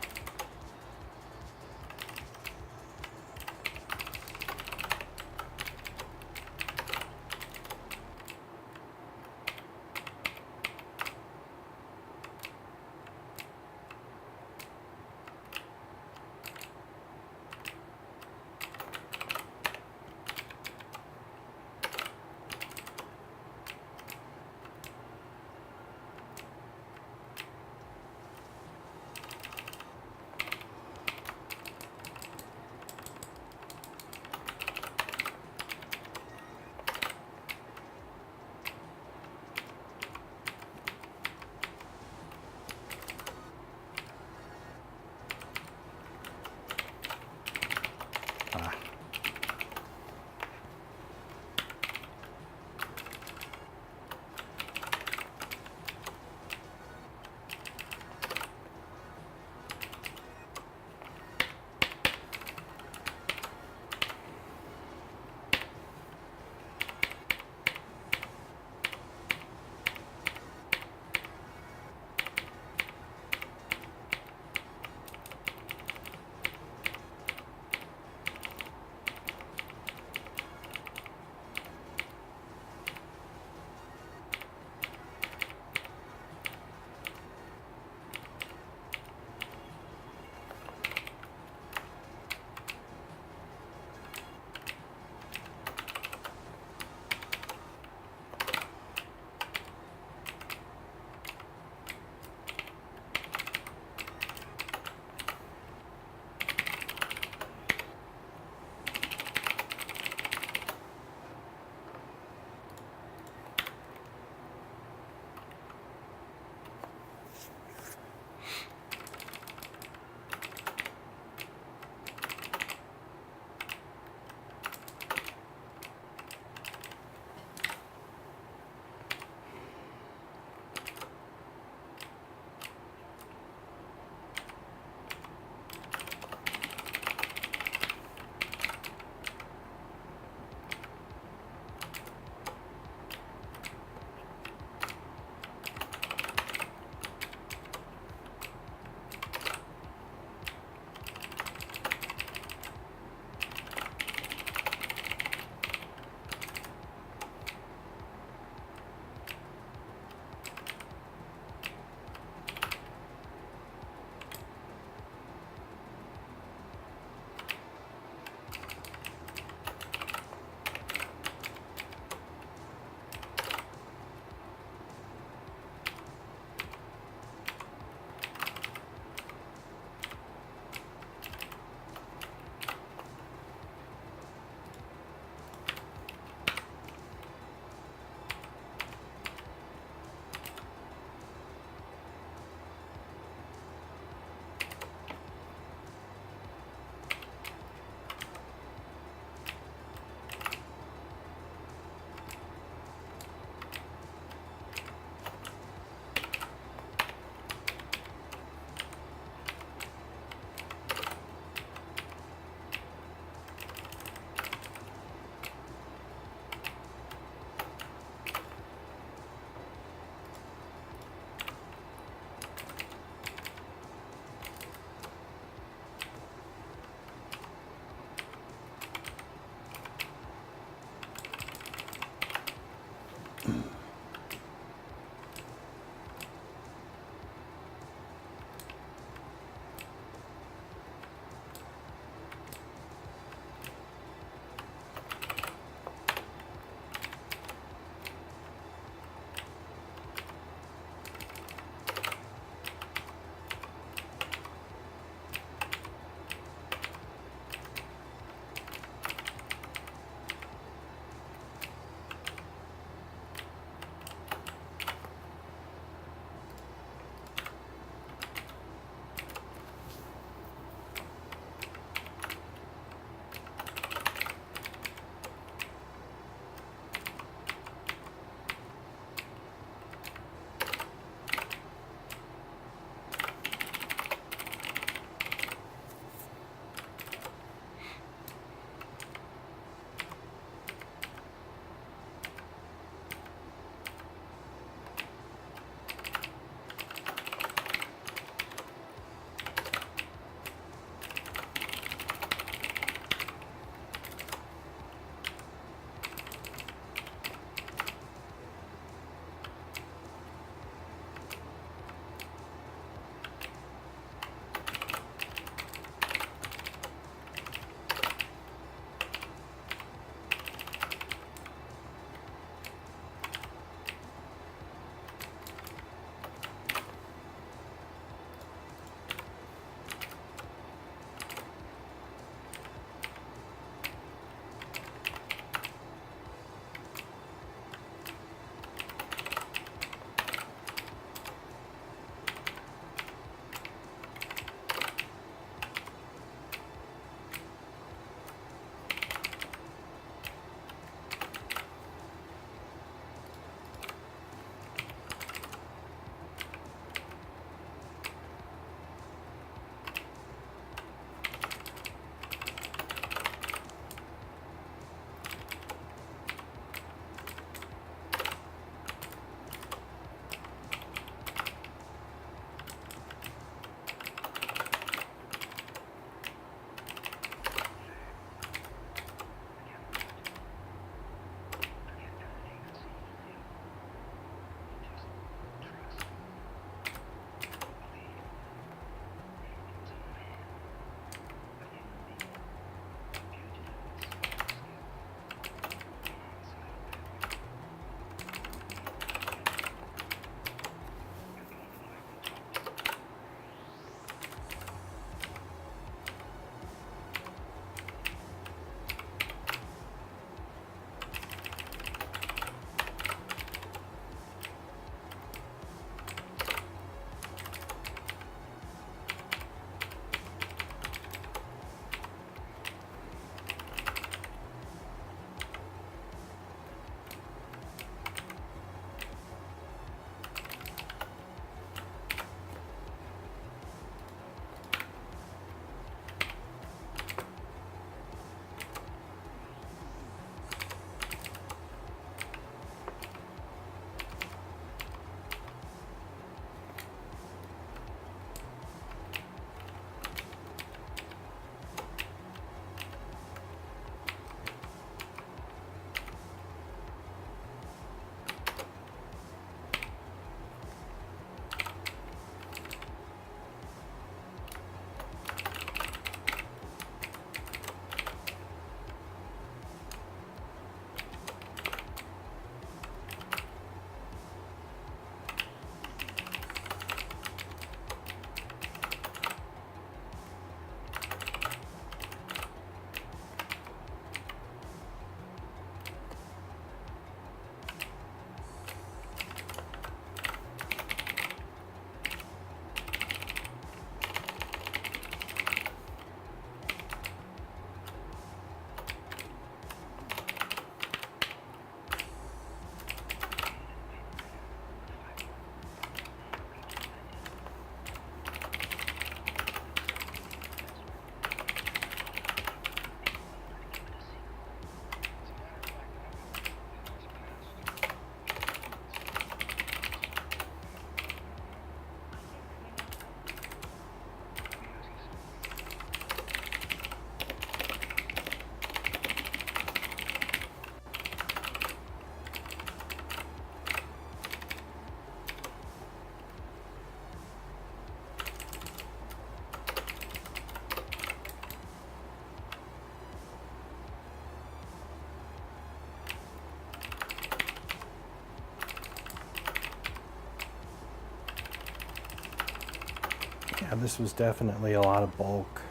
Yeah, this was definitely a lot of bulk.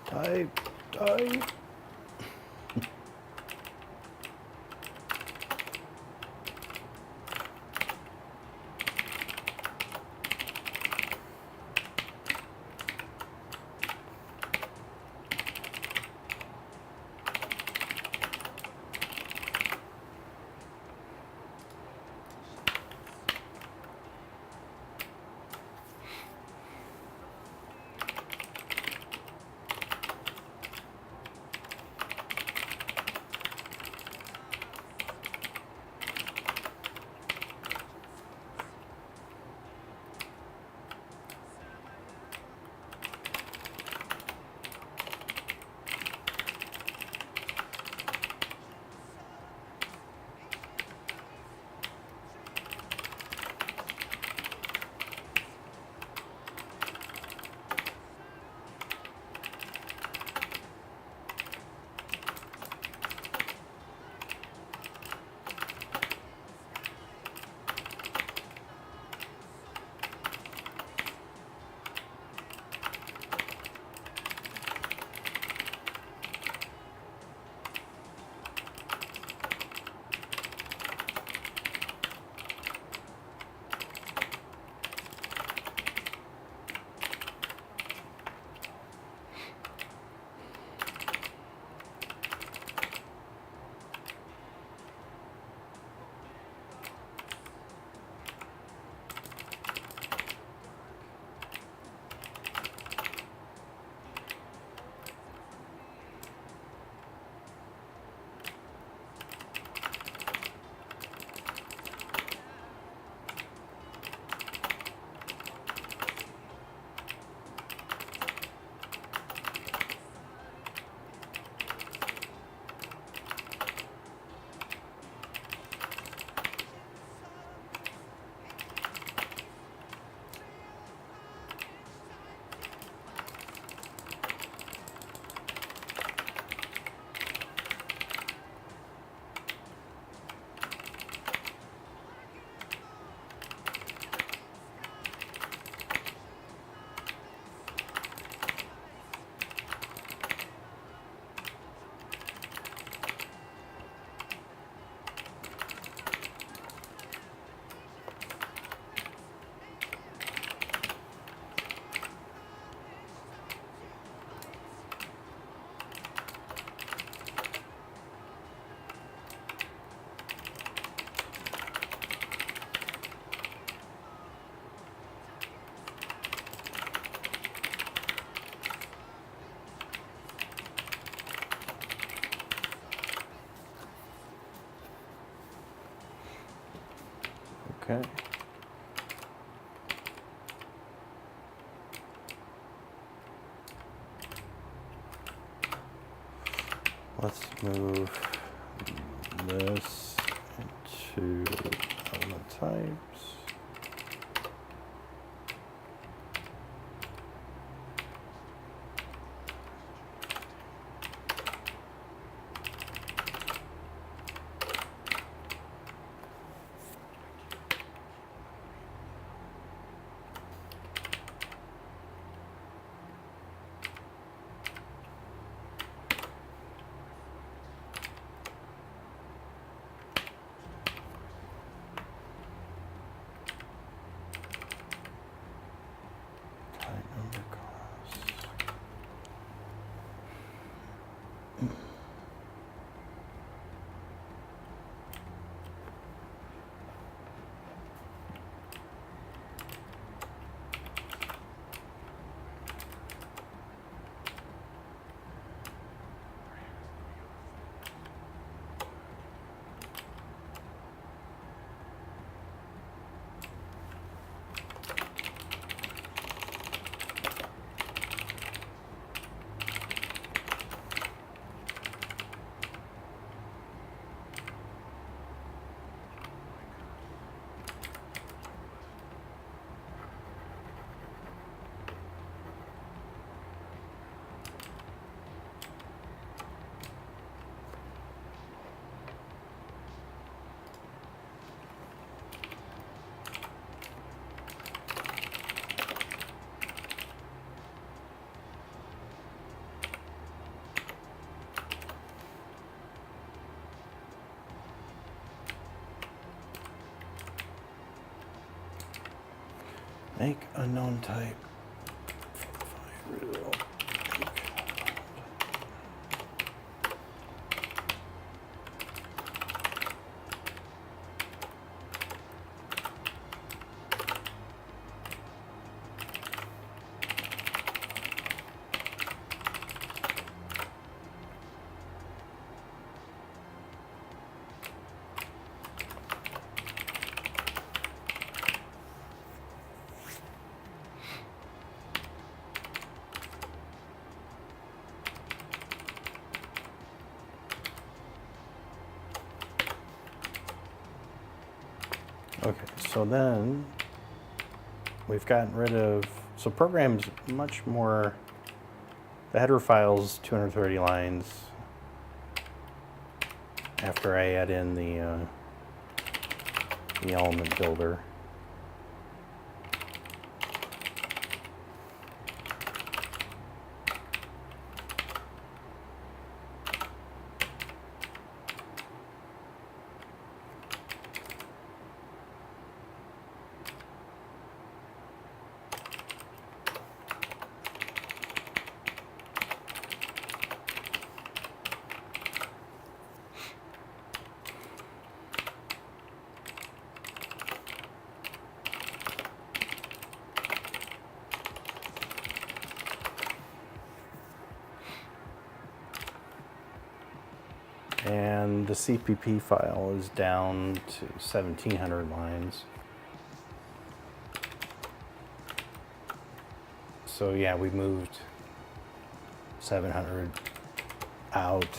Type. Okay. Let's move this into element types. Make unknown type. Okay, so then we've gotten rid of, so program's much more, the header file's 230 lines after I add in the element builder. And the CPP file is down to 1,700 lines. So yeah, we moved 700 out.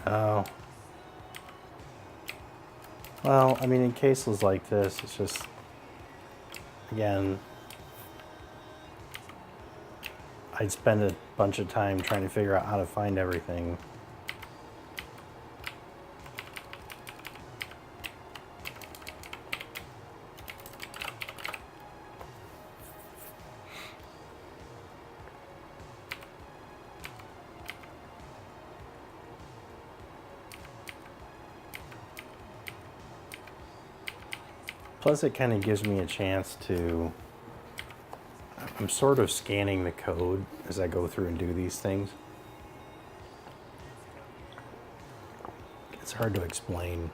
Oh. Well, I mean, in cases like this, it's just, again, I'd spend a bunch of time trying to figure out how to find everything. Plus, it kind of gives me a chance to, I'm sort of scanning the code as I go through and do these things. It's hard to explain.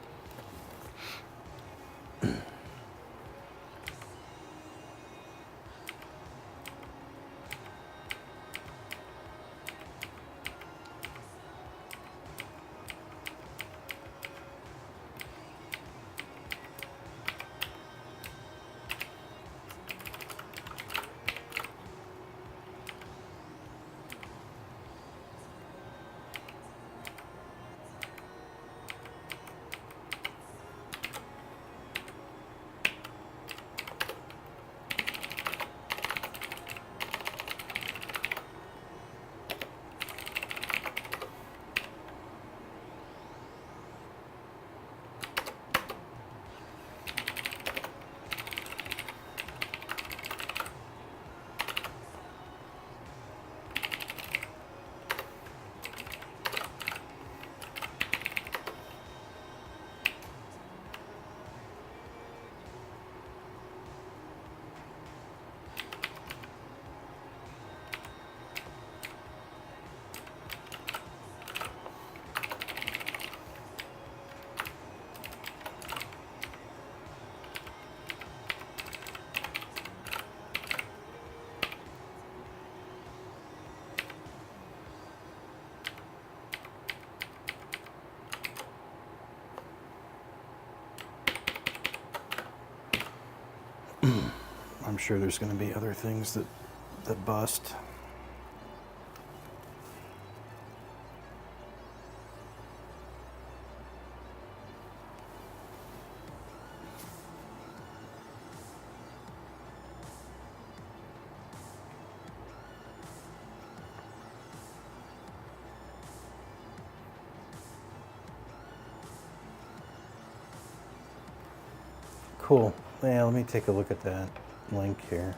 I'm sure there's going to be other things that bust. Cool. Yeah, let me take a look at that link here.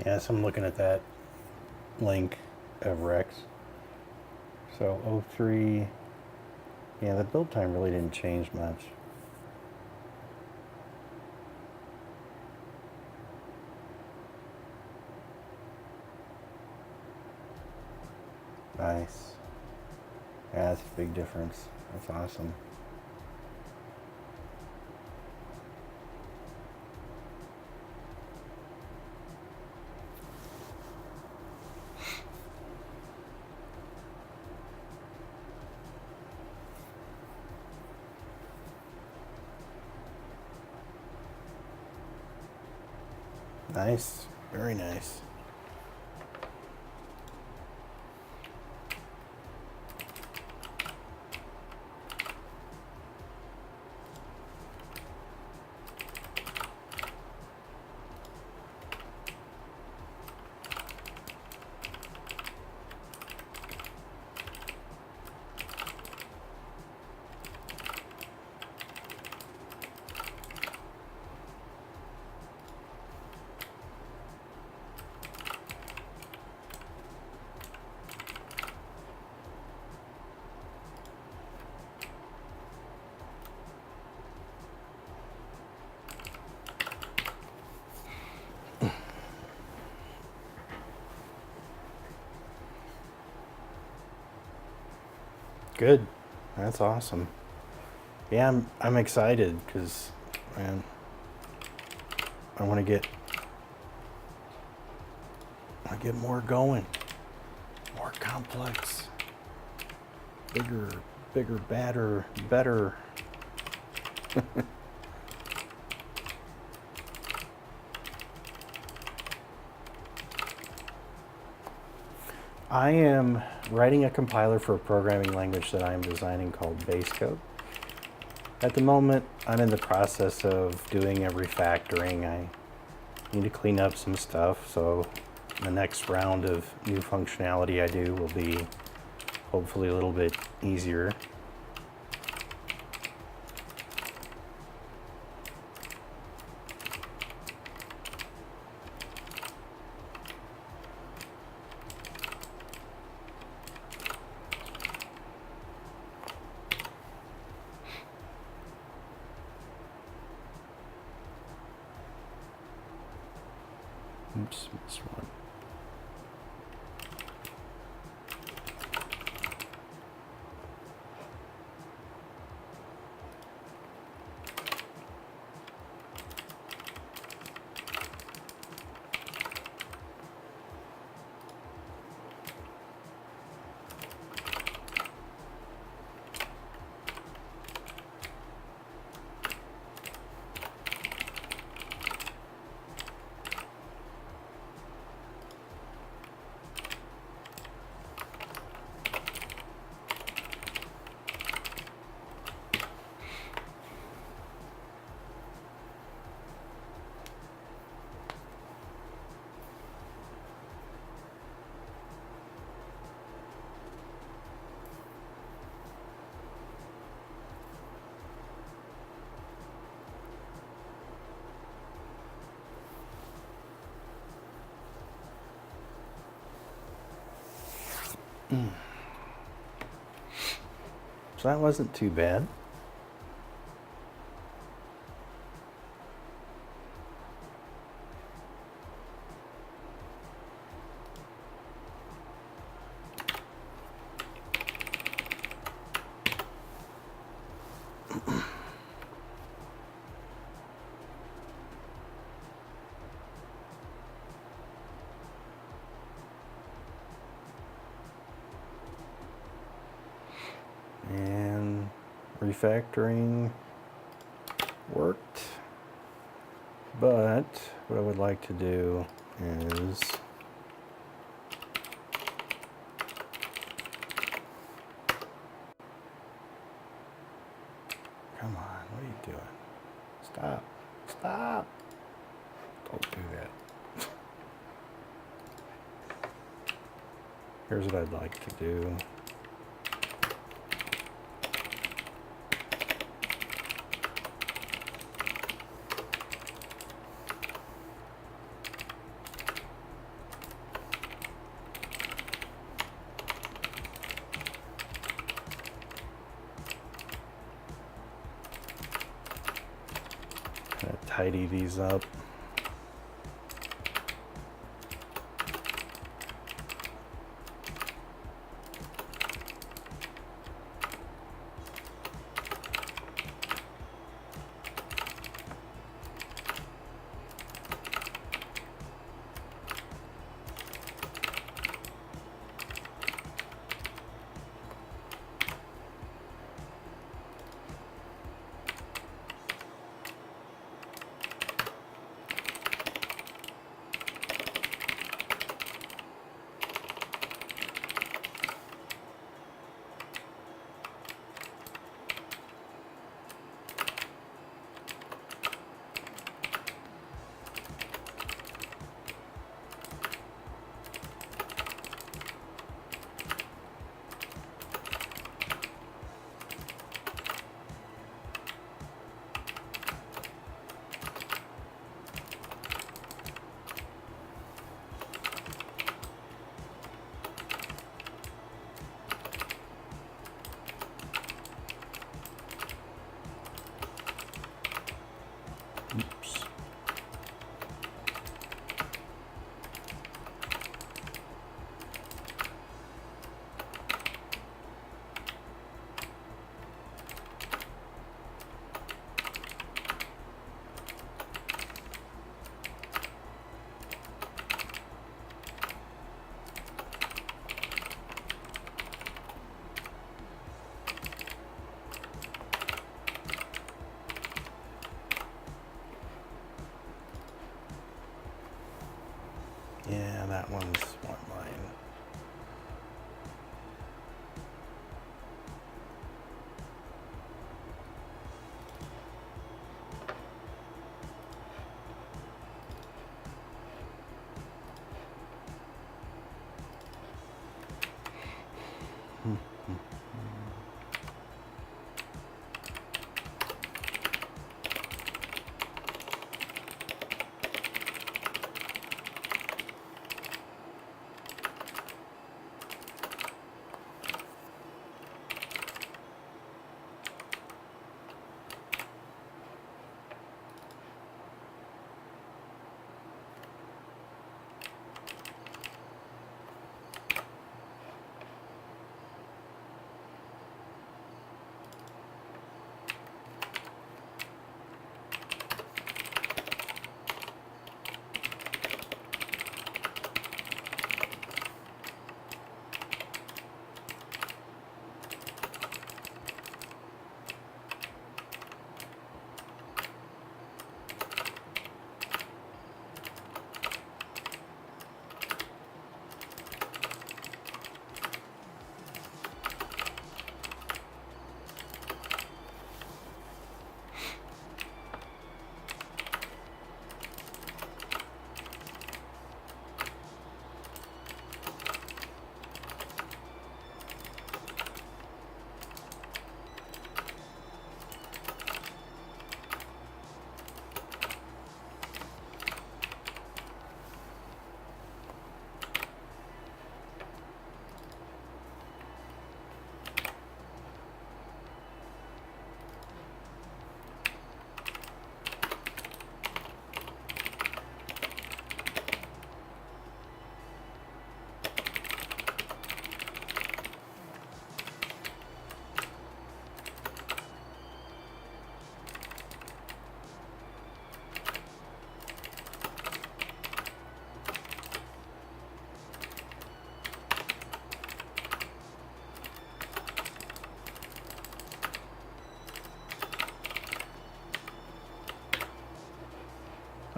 Yeah, so I'm looking at that link of Rex. So 03, yeah, the build time really didn't change much. Nice. Yeah, that's a big difference. That's awesome. Nice. Very nice. Good. That's awesome. Yeah, I'm excited because, man, I want to get more going, more complex, bigger, badder, better. I am writing a compiler for a programming language that I am designing called Basecode. At the moment, I'm in the process of doing a refactoring. I need to clean up some stuff, so the next round of new functionality I do will be hopefully a little bit easier. Oops, missed one. So that wasn't too bad. And refactoring worked, but what I would like to do is come on, what are you doing? Stop, don't do that. Here's what I'd like to do. Tidy these up. that one's one line.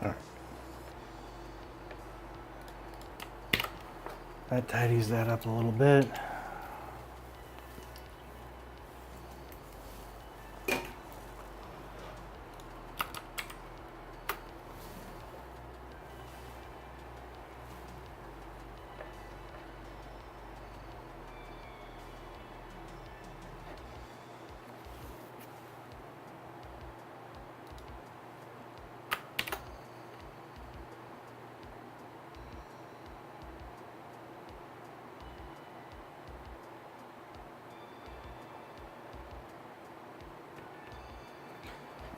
All right. That tidies that up a little bit.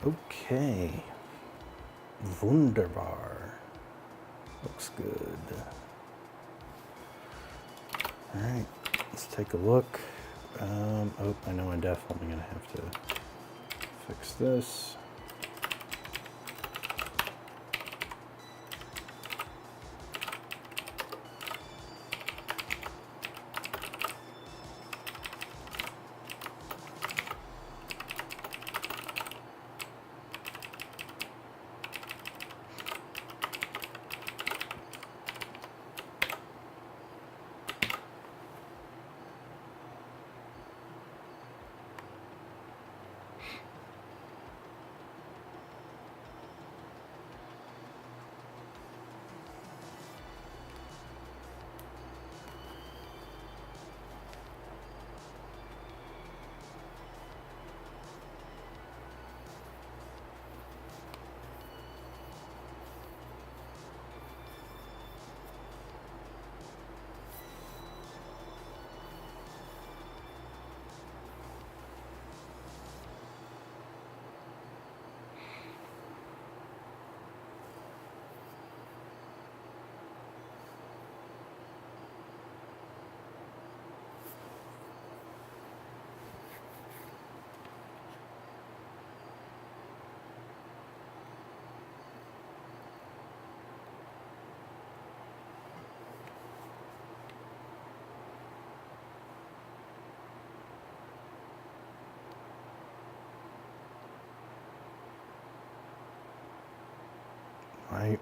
Okay. Wunderbar. Looks good. All right, let's take a look. Oh, I know I'm definitely gonna have to fix this.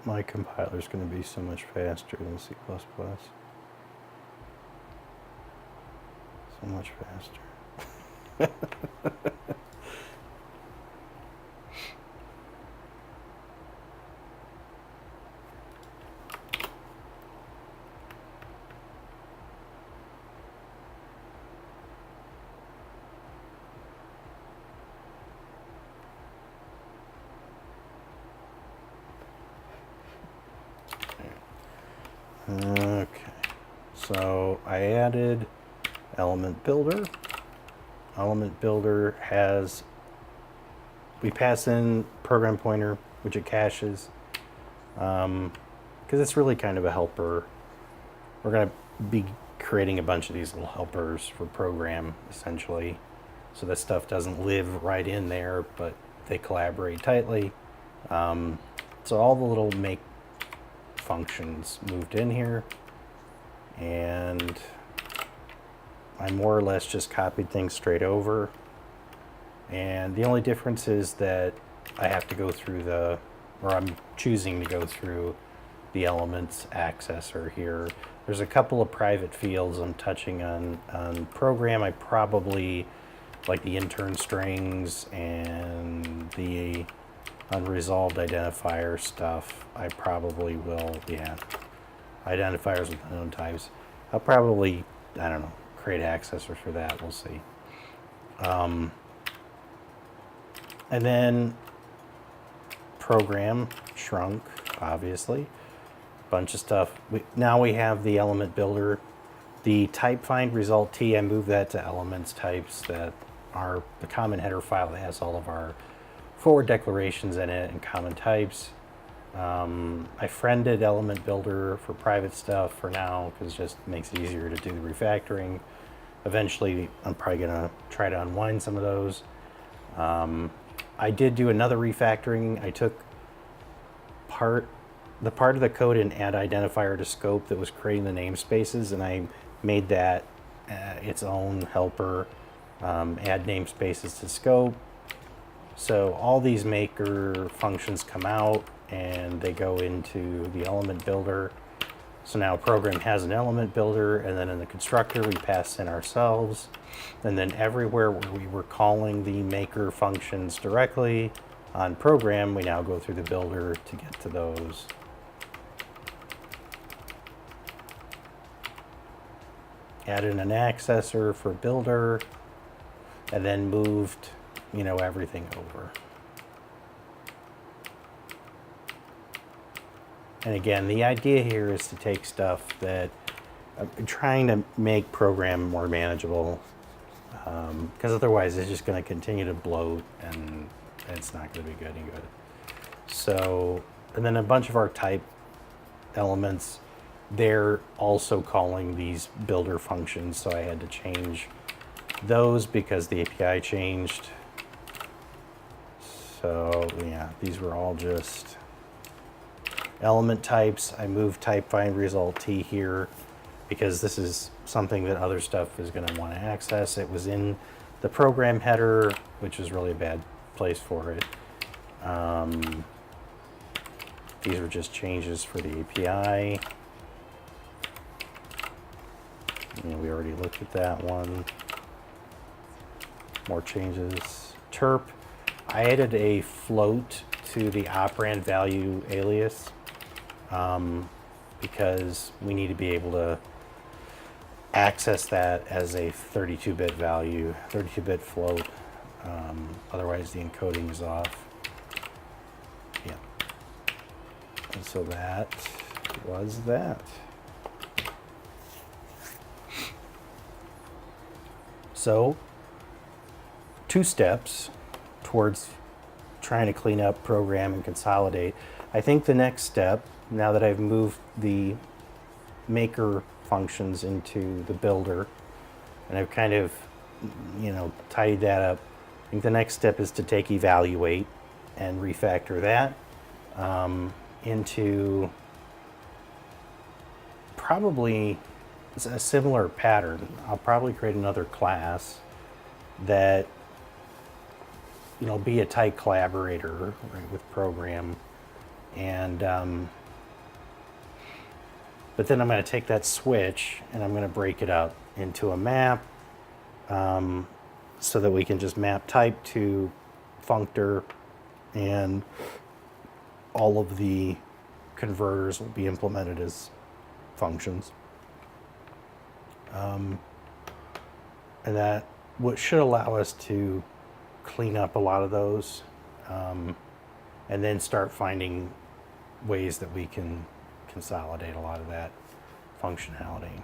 My compiler's going to be so much faster than C++. So much faster. Okay, so I added element builder. Element builder has, we pass in program pointer, which it caches, because it's really kind of a helper. We're going to be creating a bunch of these little helpers for program, essentially, so that stuff doesn't live right in there, but they collaborate tightly. So all the little make functions moved in here, and I more or less just copied things straight over, and the only difference is that I have to go through I'm choosing to go through the elements accessor here. There's a couple of private fields I'm touching on program. I probably, like the intern strings and the unresolved identifier stuff, I probably will, identifiers with unknown types. I'll probably, I don't know, create accessor for that, we'll see. And then program shrunk, obviously. Bunch of stuff. Now we have the element builder. The type find result T, I moved that to elements types that are the common header file that has all of our forward declarations in it and common types. I friended element builder for private stuff for now because it just makes it easier to do the refactoring. Eventually, I'm probably gonna try to unwind some of those. I did do another refactoring. I took the part of the code in add identifier to scope that was creating the namespaces, and I made that its own helper, add namespaces to scope. So all these maker functions come out and they go into the element builder. So now a program has an element builder, and then in the constructor we pass in ourselves, and then everywhere where we were calling the maker functions directly on program, we now go through the builder to get to those. Added an accessor for builder, and then moved, everything over. And again, the idea here is to take stuff that I'm trying to make program more manageable, because otherwise it's just going to continue to bloat and it's not going to be good. So, and then a bunch of our type elements, they're also calling these builder functions, so I had to change those because the API changed. So yeah, these were all just element types. I moved type find result T here because this is something that other stuff is going to want to access. It was in the program header, which is really a bad place for it. These are just changes for the API. We already looked at that one. More changes. Terp. I added a float to the operand value alias because we need to be able to access that as a 32-bit value, 32-bit float. Otherwise, the encoding is off. Yeah. And so that was that. So, 2 steps towards trying to clean up, program, and consolidate. I think the next step, now that I've moved the maker functions into the builder, and I've kind of, tidied that up, I think the next step is to take evaluate and refactor that into probably a similar pattern. I'll probably create another class that be a tight collaborator, right, with program, And but then I'm going to take that switch and I'm going to break it up into a map, so that we can just map type to functor, and all of the converters will be implemented as functions. And that what should allow us to clean up a lot of those, and then start finding ways that we can consolidate a lot of that functionality.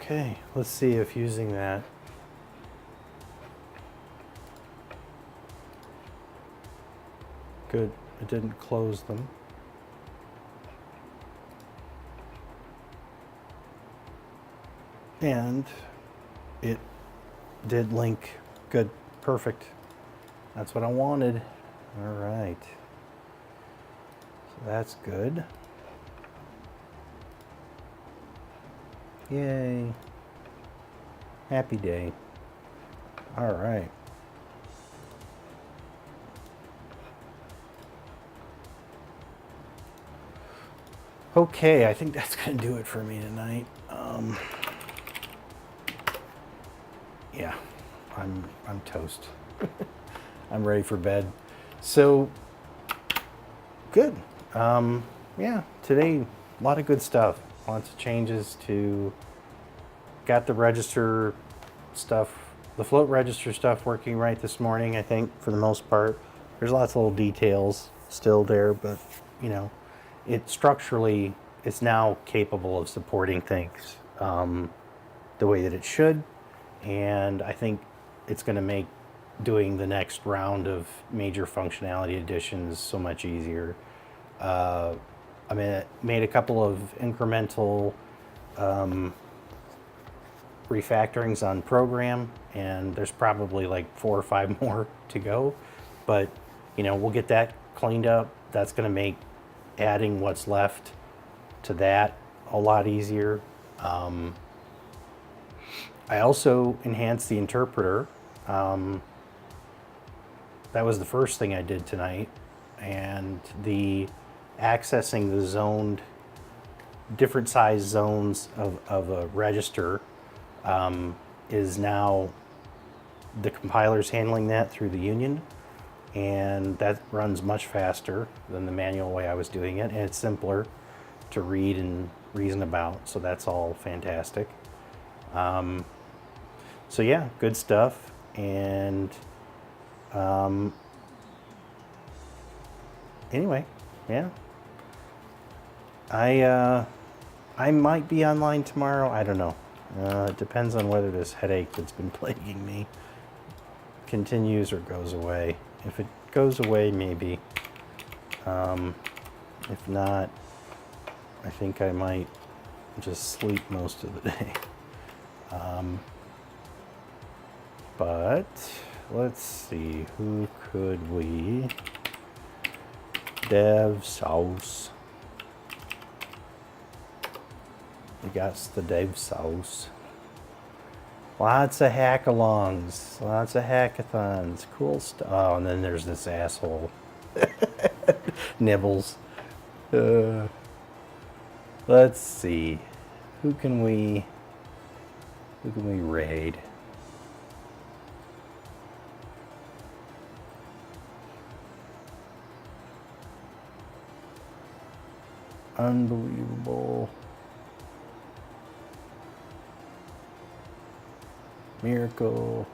Okay, let's see if using that good, it didn't close them. And it did link. Good, perfect. That's what I wanted. All right. So that's good. Yay. Happy day. All right. Okay, I think that's going to do it for me tonight. Yeah, I'm toast. I'm ready for bed. So, good. Yeah, today, a lot of good stuff. Lots of changes to, got the register stuff, the float register stuff working right this morning, I think, for the most part. There's lots of little details still there, but, you know, it structurally, it's now capable of supporting things the way that it should. And I think it's going to make doing the next round of major functionality additions so much easier. I mean, it made a couple of incremental refactorings on program, and there's probably like 4 or 5 more to go. But, you know, we'll get that cleaned up. That's going to make adding what's left to that a lot easier. I also enhanced the interpreter. That was the first thing I did tonight. And the accessing the zoned, different size zones of a register is now, the compiler's handling that through the union. And that runs much faster than the manual way I was doing it. And it's simpler to read and reason about. So that's all fantastic. So yeah, good stuff. And anyway, yeah. I might be online tomorrow. I don't know. It depends on whether this headache that's been plaguing me continues or goes away. If it goes away, maybe. If not, I think I might just sleep most of the day. But let's see, who could we? Dev sauce. We got the dev sauce. Lots of hack-alongs, lots of hackathons, cool stuff. Oh, and then there's this asshole, Nibbles. Let's see, who can we raid? Unbelievable. Miracle.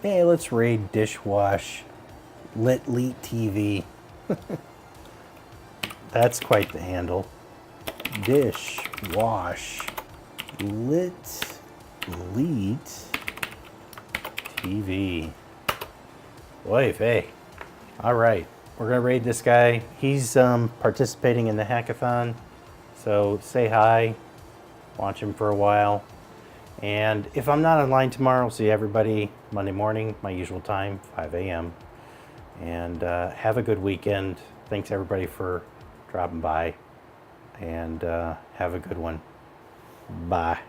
Hey, let's raid Dishwash Lit TV. That's quite the handle. Dishwash Lit TV. Oy vey. All right, we're gonna raid this guy. He's participating in the hackathon, so say hi, watch him for a while. And if I'm not online tomorrow, see everybody Monday morning, my usual time, 5 a.m. And have a good weekend. Thanks everybody for dropping by, and have a good one. Bye.